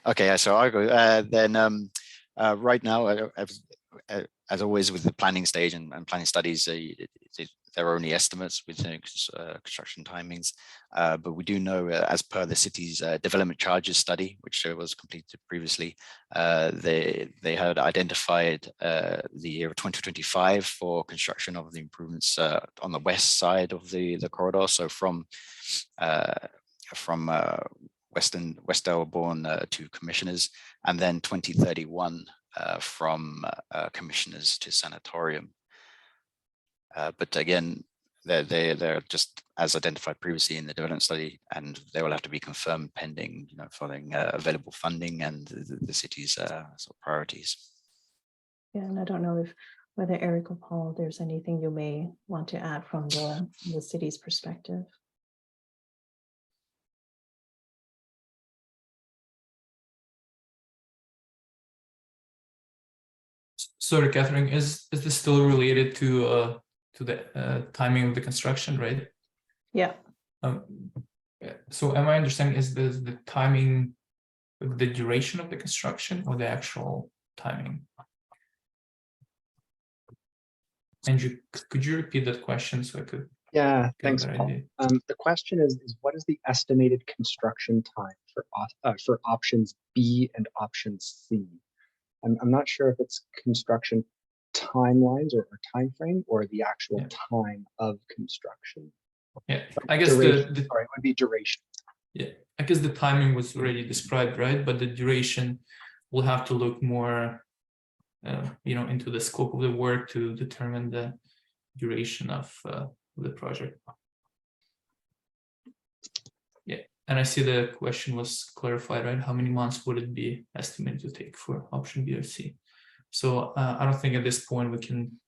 Speaker 5: Okay, yeah, so I'll go. Then right now, as always with the planning stage and planning studies, they're only estimates with construction timings. But we do know, as per the city's development charges study, which was completed previously, they had identified the year of 2025 for construction of the improvements on the west side of the corridor. So from Westdel Bourne to Commissioners, and then 2031 from Commissioners to Sanatorium. But again, they're just as identified previously in the development study, and they will have to be confirmed pending, following available funding and the city's sort of priorities.
Speaker 3: Yeah, and I don't know whether Eric or Paul, there's anything you may want to add from the city's perspective.
Speaker 7: Sorry, Catherine, is this still related to the timing of the construction, right?
Speaker 3: Yeah.
Speaker 7: So am I understanding is the timing, the duration of the construction or the actual timing? Andrew, could you repeat that question so I could
Speaker 1: Yeah,
Speaker 7: get a
Speaker 1: thanks,
Speaker 7: better
Speaker 1: Paul.
Speaker 7: idea?
Speaker 1: The question is what is the estimated construction time for options B and option C? I'm not sure if it's construction timelines or time frame or the actual time of construction.
Speaker 7: Yeah, I guess
Speaker 1: Duration,
Speaker 7: the
Speaker 1: sorry, it would be duration.
Speaker 7: yeah, I guess the timing was already described, right? But the duration will have to look more, into the scope of the work to determine the duration of the project. Yeah, and I see the question was clarified, right? How many months would it be estimated to take for option B or C? So I don't think at this point we can,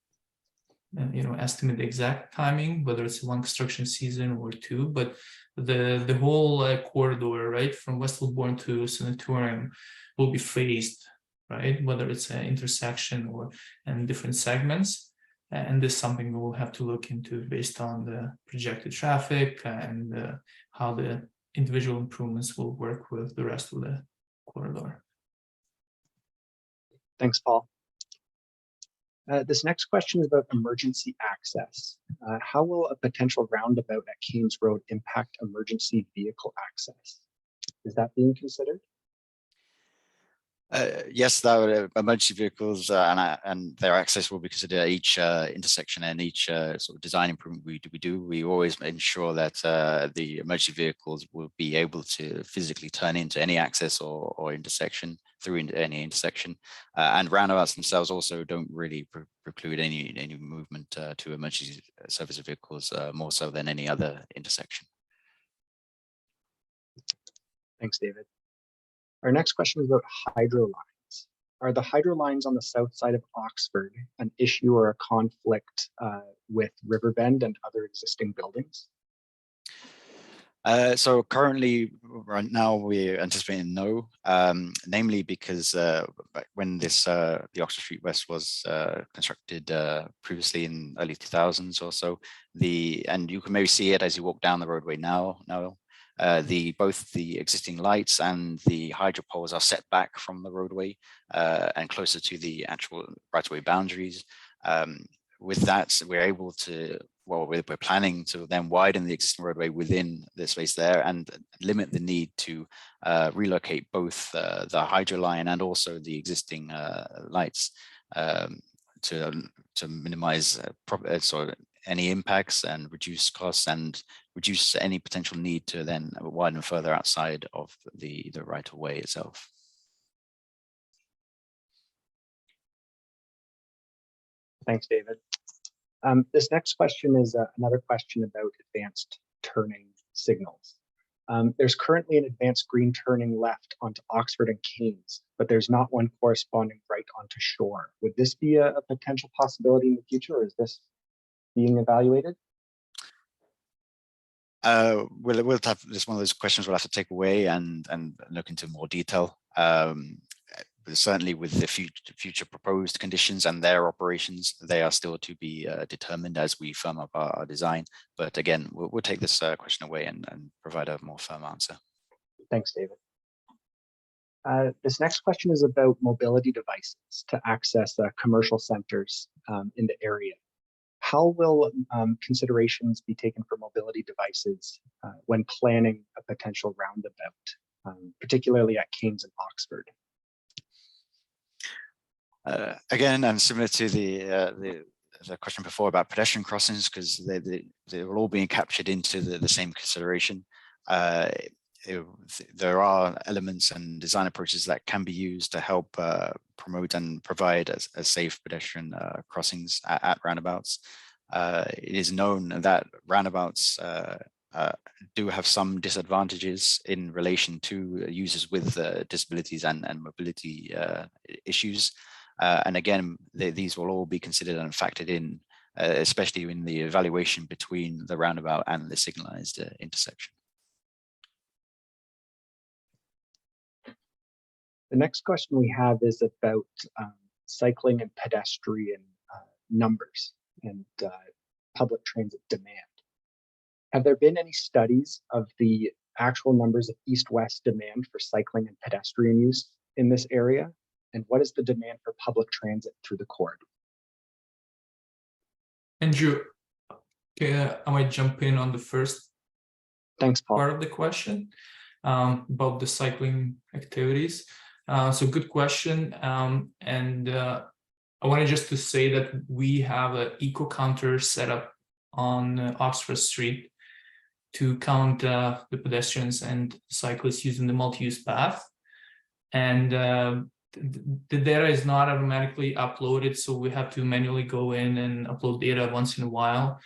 Speaker 7: estimate the exact timing, whether it's one construction season or two, but the whole corridor, right, from Westdel Bourne to Sanatorium will be phased, right, whether it's an intersection or in different segments. And this is something we will have to look into based on the projected traffic and how the individual improvements will work with the rest of the corridor.
Speaker 1: Thanks, Paul. This next question is about emergency access. How will a potential roundabout at Thames Road impact emergency vehicle access? Is that being considered?
Speaker 5: Yes, emergency vehicles and their access will be considered at each intersection and each sort of design improvement we do. We always ensure that the emergency vehicles will be able to physically turn into any access or intersection through any intersection. And roundabouts themselves also don't really preclude any movement to emergency service vehicles more so than any other intersection.
Speaker 1: Thanks, David. Our next question is about hydro lines. Are the hydro lines on the south side of Oxford an issue or a conflict with Riverbend and other existing buildings?
Speaker 5: So currently, right now, we're anticipating no, namely because when the Oxford Street West was constructed previously in early 2000s or so, and you can maybe see it as you walk down the roadway now. Both the existing lights and the hydro poles are set back from the roadway and closer to the actual right-of-way boundaries. With that, we're able to, we're planning to then widen the existing roadway within the space there and limit the need to relocate both the hydro line and also the existing lights to minimize any impacts and reduce costs and reduce any potential need to then widen further outside of the right of way itself.
Speaker 1: Thanks, David. This next question is another question about advanced turning signals. There's currently an advanced green turning left onto Oxford and Keynes, but there's not one corresponding right onto Shore. Would this be a potential possibility in the future, or is this being evaluated?
Speaker 5: We'll have this one of those questions we'll have to take away and look into more detail. But certainly with the future proposed conditions and their operations, they are still to be determined as we firm up our design. But again, we'll take this question away and provide a more firm answer.
Speaker 1: Thanks, David. This next question is about mobility devices to access commercial centers in the area. How will considerations be taken for mobility devices when planning a potential roundabout, particularly at Keynes and Oxford?
Speaker 5: Again, and similar to the question before about pedestrian crossings, because they're all being captured into the same consideration. There are elements and design approaches that can be used to help promote and provide a safe pedestrian crossings at roundabouts. It is known that roundabouts do have some disadvantages in relation to users with disabilities and mobility issues. And again, these will all be considered and factored in, especially in the evaluation between the roundabout and the signalized intersection.
Speaker 1: The next question we have is about cycling and pedestrian numbers and public transit demand. Have there been any studies of the actual numbers of east-west demand for cycling and pedestrian use in this area? And what is the demand for public transit through the corridor?
Speaker 7: Andrew, okay, I might jump in on the first
Speaker 1: Thanks, Paul.
Speaker 7: part of the question about the cycling activities. So good question. I wanted just to say that we have an eco counter set up on Oxford Street to count the pedestrians and cyclists using the multi-use path. And the data is not automatically uploaded, so we have to manually go in and upload data once in a while.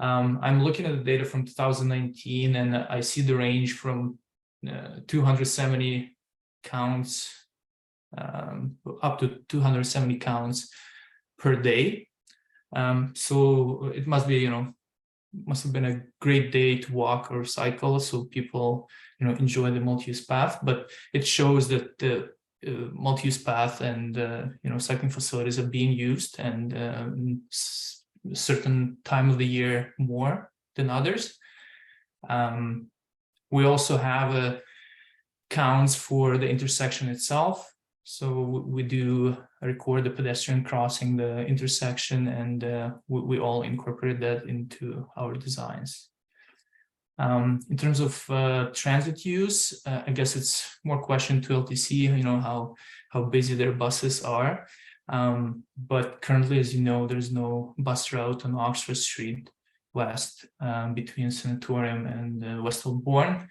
Speaker 7: I'm looking at the data from 2019, and I see the range from 270 counts up to 270 counts per day. So it must be, must have been a great day to walk or cycle, so people, enjoy the multi-use path. But it shows that the multi-use path and cycling facilities are being used, and certain time of the year more than others. We also have counts for the intersection itself. So we do record the pedestrian crossing the intersection, and we all incorporate that into our designs. In terms of transit use, I guess it's more question to LTC, how busy their buses are. But currently, as you know, there's no bus route on Oxford Street West between Sanatorium and Westdel Bourne.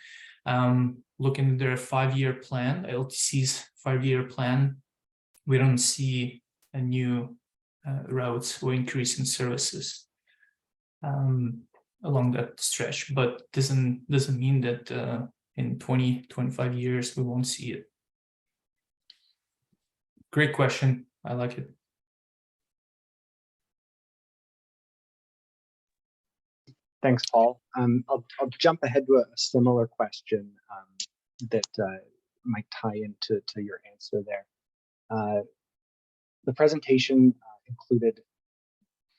Speaker 7: Looking at their 5-year plan, LTC's 5-year plan, we don't see a new routes or increase in services along that stretch, but doesn't mean that in 20-25 years we won't see it. Great question. I like it.
Speaker 1: Thanks, Paul. I'll jump ahead to a similar question that might tie into your answer there. The presentation included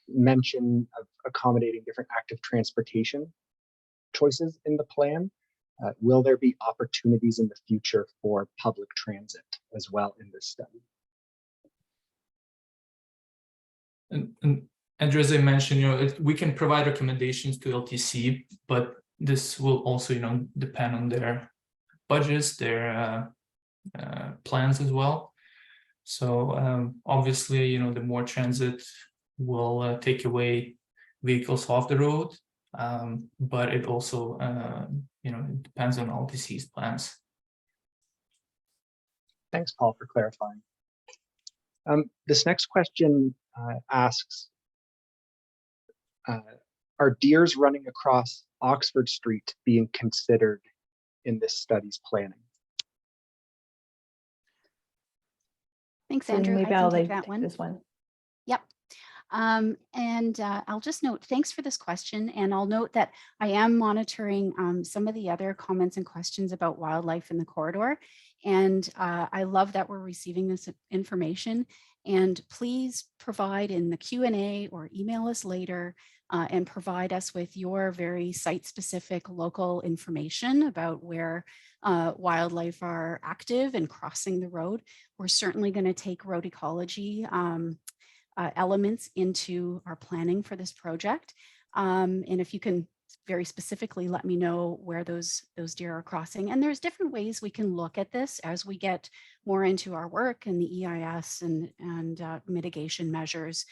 Speaker 1: mention of accommodating different active transportation choices in the plan. Will there be opportunities in the future for public transit as well in this study?
Speaker 7: And Andrew, as I mentioned, we can provide recommendations to LTC, but this will also, depend on their budgets, their plans as well. So obviously, the more transit will take away vehicles off the road, but it also, it depends on LTC's plans.
Speaker 1: Thanks, Paul, for clarifying. This next question asks, are deers running across Oxford Street being considered in this study's planning?
Speaker 4: Thanks,
Speaker 3: So
Speaker 4: Andrew.
Speaker 3: maybe
Speaker 4: I
Speaker 3: I'll
Speaker 4: can take
Speaker 3: take
Speaker 4: that one.
Speaker 3: this one.
Speaker 4: Yep. I'll just note, thanks for this question. And I'll note that I am monitoring some of the other comments and questions about wildlife in the corridor. And I love that we're receiving this information. And please provide in the Q&A or email us later and provide us with your very site-specific local information about where wildlife are active and crossing the road. We're certainly going to take road ecology elements into our planning for this project. And if you can very specifically let me know where those deer are crossing. And there's different ways we can look at this as we get more into our work and the EIS and mitigation measures.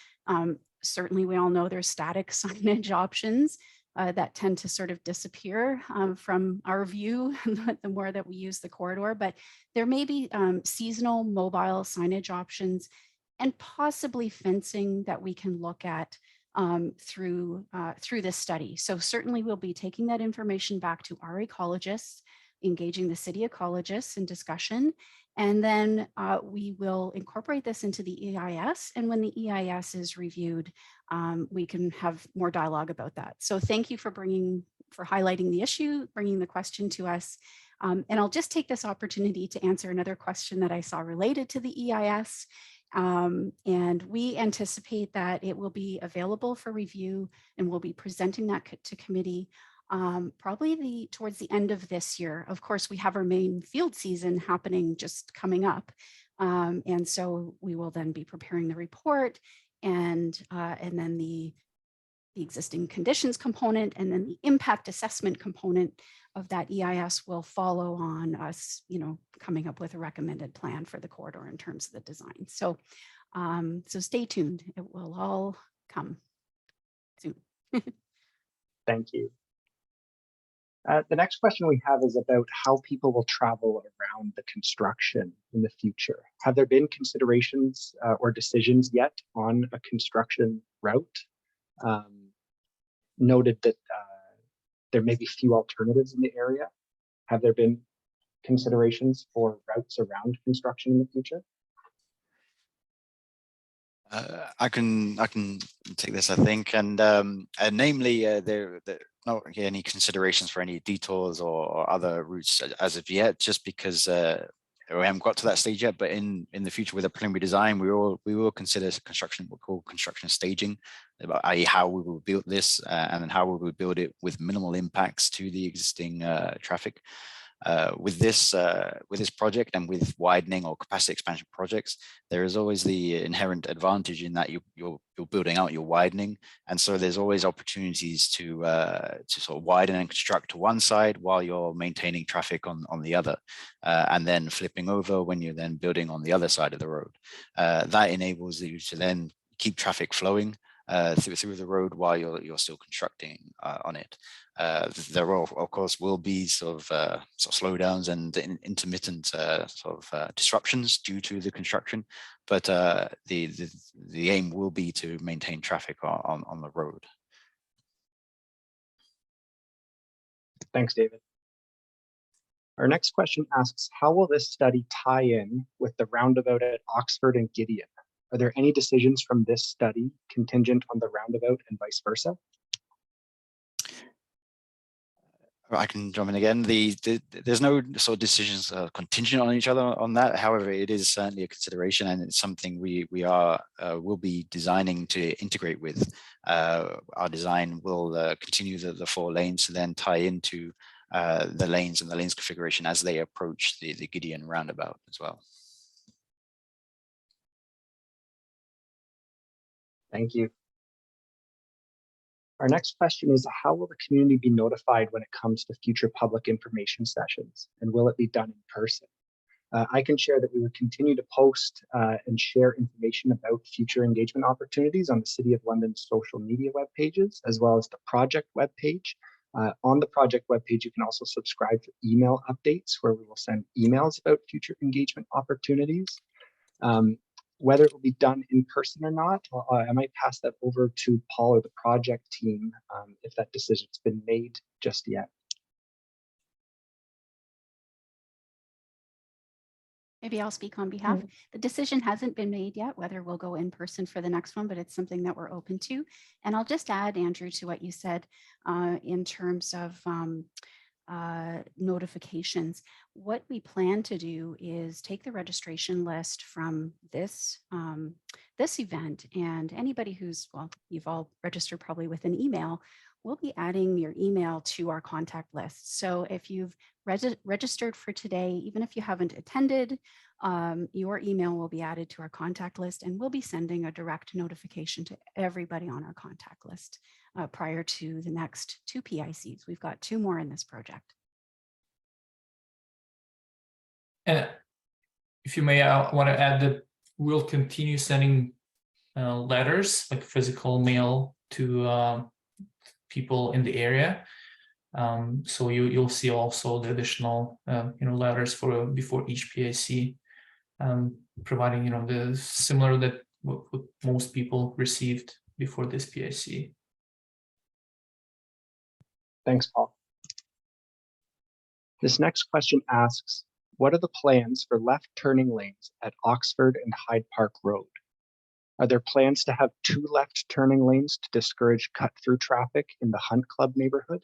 Speaker 4: Certainly, we all know there's static signage options that tend to sort of disappear from our view the more that we use the corridor, but there may be seasonal mobile signage options and possibly fencing that we can look at through this study. So certainly we'll be taking that information back to our ecologists, engaging the city ecologists in discussion, and then we will incorporate this into the EIS. And when the EIS is reviewed, we can have more dialogue about that. So thank you for highlighting the issue, bringing the question to us. And I'll just take this opportunity to answer another question that I saw related to the EIS. And we anticipate that it will be available for review, and we'll be presenting that to committee probably towards the end of this year. Of course, we have our main field season happening just coming up. And so we will then be preparing the report and then the existing conditions component, and then the impact assessment component of that EIS will follow on us, coming up with a recommended plan for the corridor in terms of the design. So, so stay tuned. It will all come soon.
Speaker 1: Thank you. The next question we have is about how people will travel around the construction in the future. Have there been considerations or decisions yet on a construction route? Noted that there may be few alternatives in the area. Have there been considerations for routes around construction in the future?
Speaker 5: I can take this, I think, and namely, there not any considerations for any detours or other routes as of yet, just because we haven't got to that stage yet. But in the future, with a preliminary design, we will consider construction, what we call construction staging, i.e., how we will build this and then how we will build it with minimal impacts to the existing traffic. With this project and with widening or capacity expansion projects, there is always the inherent advantage in that you're building out, you're widening, and so there's always opportunities to sort of widen and construct to one side while you're maintaining traffic on the other, and then flipping over when you're then building on the other side of the road. That enables you to then keep traffic flowing through the road while you're still constructing on it. There will, of course, will be sort of slowdowns and intermittent disruptions due to the construction, but the aim will be to maintain traffic on the road.
Speaker 1: Thanks, David. Our next question asks, how will this study tie in with the roundabout at Oxford and Gideon? Are there any decisions from this study contingent on the roundabout and vice versa?
Speaker 5: I can jump in again. There's no sort of decisions contingent on each other on that. However, it is certainly a consideration, and it's something we will be designing to integrate with. Our design will continue the 4 lanes to then tie into the lanes and the lanes configuration as they approach the Gideon roundabout as well.
Speaker 1: Thank you. Our next question is, how will the community be notified when it comes to future public information sessions, and will it be done in person? I can share that we would continue to post and share information about future engagement opportunities on the City of London's social media web pages, as well as the project web page. On the project web page, you can also subscribe for email updates where we will send emails about future engagement opportunities. Whether it will be done in person or not, I might pass that over to Paul or the project team if that decision's been made just yet.
Speaker 4: Maybe I'll speak on behalf. The decision hasn't been made yet, whether we'll go in person for the next one, but it's something that we're open to. And I'll just add, Andrew, to what you said in terms of notifications. What we plan to do is take the registration list from this this event, and anybody who's, well, you've all registered probably with an email, we'll be adding your email to our contact list. So if you've registered for today, even if you haven't attended, your email will be added to our contact list, and we'll be sending a direct notification to everybody on our contact list prior to the next 2 PICs. We've got 2 more in this project.
Speaker 7: And if you may, I want to add that we'll continue sending letters, like physical mail, to people in the area. So you'll see also the additional letters for before each PIC, providing the similar that what most people received before this PIC.
Speaker 1: Thanks, Paul. This next question asks, what are the plans for left turning lanes at Oxford and Hyde Park Road? Are there plans to have 2 left turning lanes to discourage cut-through traffic in the Hunt Club neighborhood?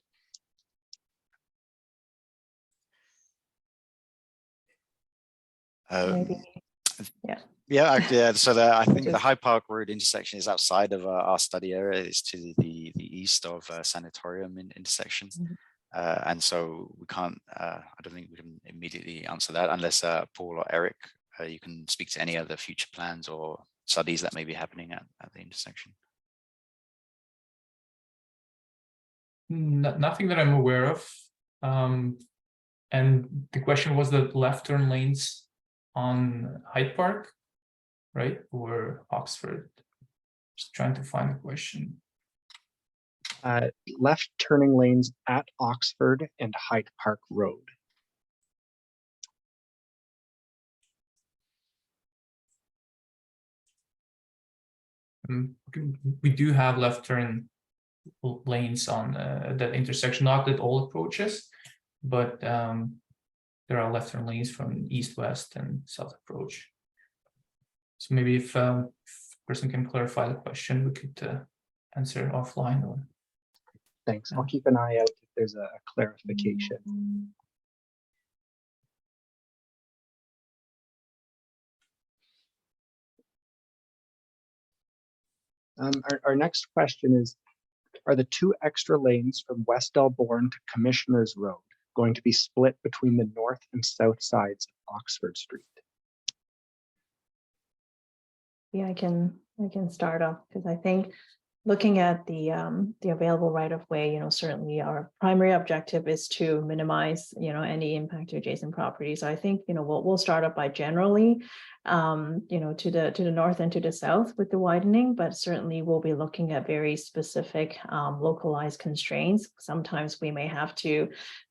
Speaker 3: Maybe. Yeah.
Speaker 5: Yeah, so I think the Hyde Park Road intersection is outside of our study area. It's to the east of Sanatorium intersection.
Speaker 3: Mhm.
Speaker 5: And so we can't, I don't think we can immediately answer that unless Paul or Eric, you can speak to any other future plans or studies that may be happening at the intersection.
Speaker 7: Nothing that I'm aware of. And the question was the left turn lanes on Hyde Park, right? Or Oxford? Just trying to find the question.
Speaker 1: Left turning lanes at Oxford and Hyde Park Road.
Speaker 7: We do have left turn lanes on that intersection, not at all approaches, but there are left turn lanes from east, west, and south approach. So maybe if person can clarify the question, we could answer offline. Or
Speaker 1: Thanks. I'll keep an eye out if there's a clarification. Our next question is, are the 2 extra lanes from Westdel Bourne to Commissioners Road going to be split between the north and south sides of Oxford Street?
Speaker 3: Yeah, I can start off because I think looking at the available right of way, certainly our primary objective is to minimize, any impact to adjacent properties. So I think, we'll start up by generally, to the north and to the south with the widening, but certainly we'll be looking at very specific localized constraints. Sometimes we may have to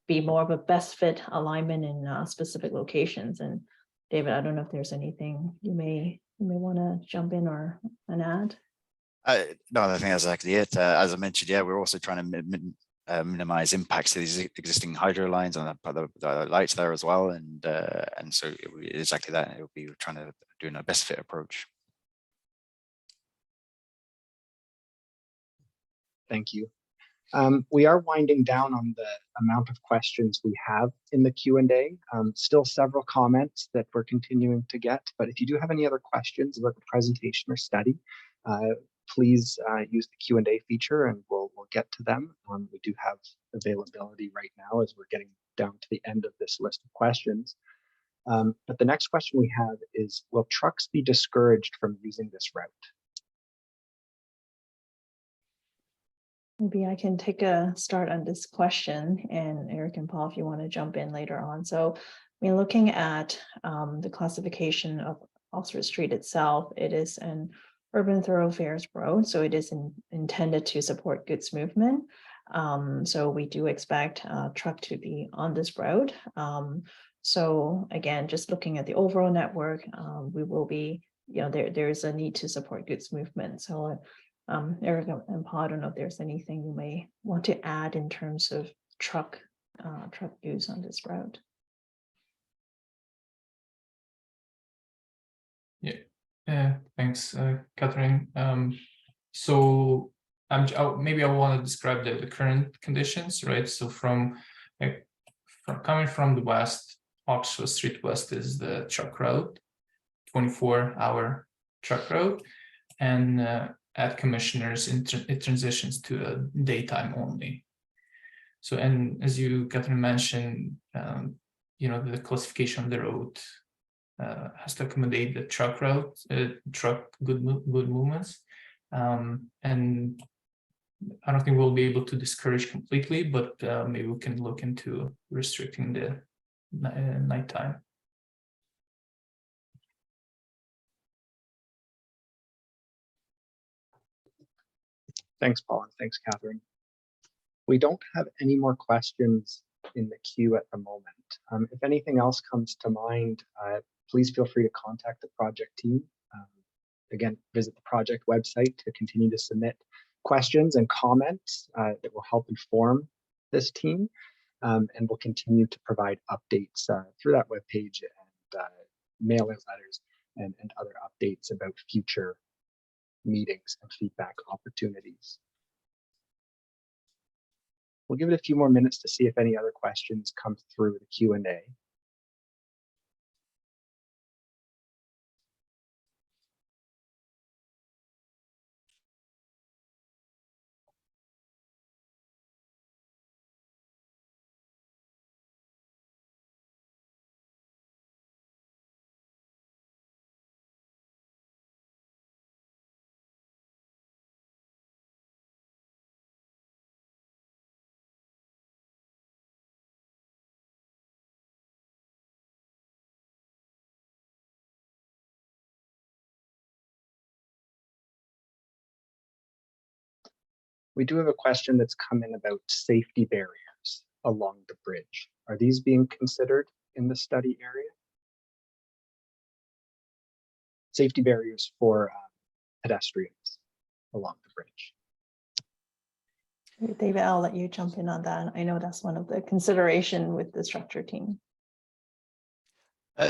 Speaker 3: be more of a best fit alignment in specific locations. And David, I don't know if there's anything you may want to jump in or add.
Speaker 5: No, I think that's exactly it. As I mentioned, yeah, we're also trying to minimize impacts to these existing hydro lines and the lights there as well. And so exactly that. It will be trying to do a best fit approach.
Speaker 1: Thank you. We are winding down on the amount of questions we have in the Q&A. Still several comments that we're continuing to get, but if you do have any other questions about the presentation or study, please use the Q&A feature and we'll get to them. We do have availability right now as we're getting down to the end of this list of questions. But the next question we have is, will trucks be discouraged from using this route?
Speaker 3: Maybe I can take a start on this question, and Eric and Paul, if you want to jump in later on. So, looking at the classification of Oxford Street itself, it is an urban thoroughfares road, so it is intended to support goods movement. So we do expect a truck to be on this road. So again, just looking at the overall network, we will be, there is a need to support goods movement. So Eric and Paul, I don't know if there's anything you may want to add in terms of truck use on this route.
Speaker 7: Yeah, thanks, Catherine. So maybe I want to describe the current conditions, right? So from coming from the west, Oxford Street West is the truck route, 24-hour truck route, and at Commissioners, it transitions to a daytime only. So, and as you, Catherine, mentioned, the classification of the road has to accommodate the truck route, truck good movements, and I don't think we'll be able to discourage completely, but maybe we can look into restricting the nighttime.
Speaker 1: Thanks, Paul, and thanks, Catherine. We don't have any more questions in the queue at the moment. If anything else comes to mind, please feel free to contact the project team. Again, visit the project website to continue to submit questions and comments that will help inform this team. And we'll continue to provide updates through that webpage and mail-in letters and other updates about future meetings and feedback opportunities. We'll give it a few more minutes to see if any other questions come through the Q&A. We do have a question that's come in about safety barriers along the bridge. Are these being considered in the study area? Safety barriers for pedestrians along the bridge.
Speaker 3: David, I'll let you jump in on that. I know that's one of the consideration with the structure team.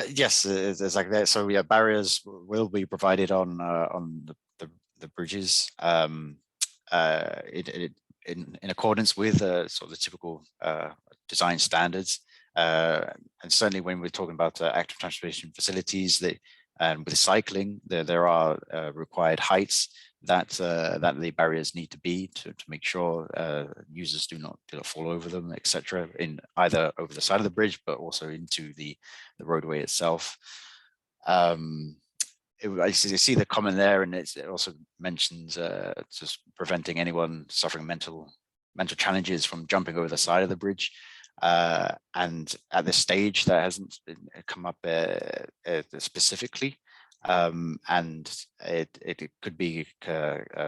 Speaker 5: Yes, it's like that. So yeah, barriers will be provided on the bridges in accordance with sort of the typical design standards. And certainly when we're talking about active transportation facilities, and with cycling, there are required heights that the barriers need to be to make sure users do not fall over them, etc. In either over the side of the bridge, but also into the roadway itself. I see the comment there, and it also mentions just preventing anyone suffering mental challenges from jumping over the side of the bridge. And at this stage, that hasn't come up specifically. And it could be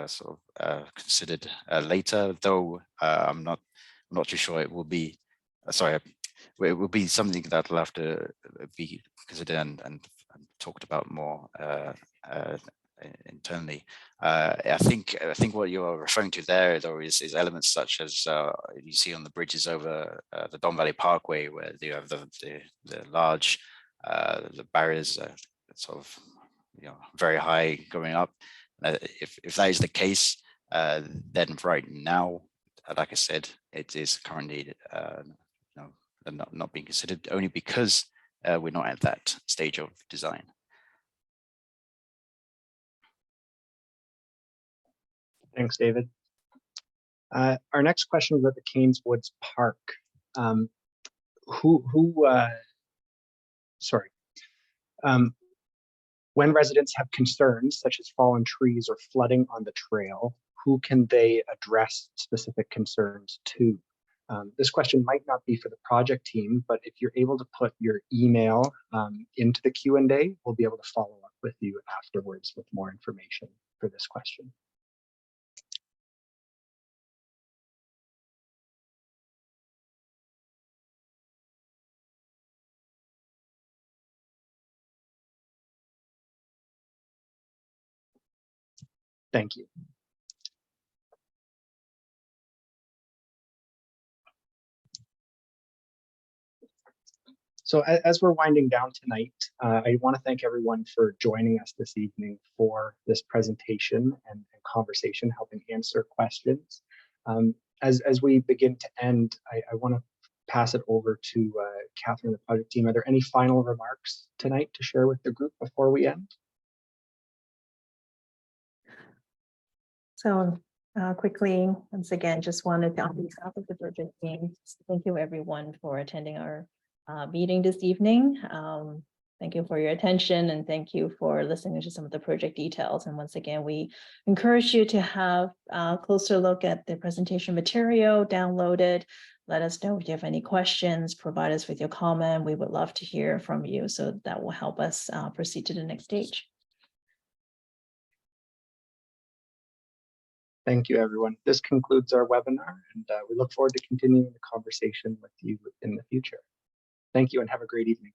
Speaker 5: sort of considered later, though I'm not too sure it will be. Sorry, it will be something that will have to be considered and talked about more internally. I think what you're referring to there, though, is elements such as you see on the bridges over the Don Valley Parkway, where you have the large the barriers sort of very high going up. If that is the case, then right now, like I said, it is currently not being considered, only because we're not at that stage of design.
Speaker 1: Thanks, David. Our next question is about the Canes Woods Park. When residents have concerns such as fallen trees or flooding on the trail, who can they address specific concerns to? This question might not be for the project team, but if you're able to put your email into the Q&A, we'll be able to follow up with you afterwards with more information for this question. Thank you. So as we're winding down tonight, I want to thank everyone for joining us this evening for this presentation and conversation, helping answer questions. As we begin to end, I want to pass it over to Catherine, the project team. Are there any final remarks tonight to share with the group before we end?
Speaker 3: So quickly, once again, just wanted to, on behalf of the project team, thank you everyone for attending our meeting this evening. Thank you for your attention, and thank you for listening to some of the project details. And once again, we encourage you to have a closer look at the presentation material, download it. Let us know if you have any questions, provide us with your comment. We would love to hear from you, so that will help us proceed to the next stage.
Speaker 1: Thank you, everyone. This concludes our webinar, and we look forward to continuing the conversation with you in the future. Thank you and have a great evening.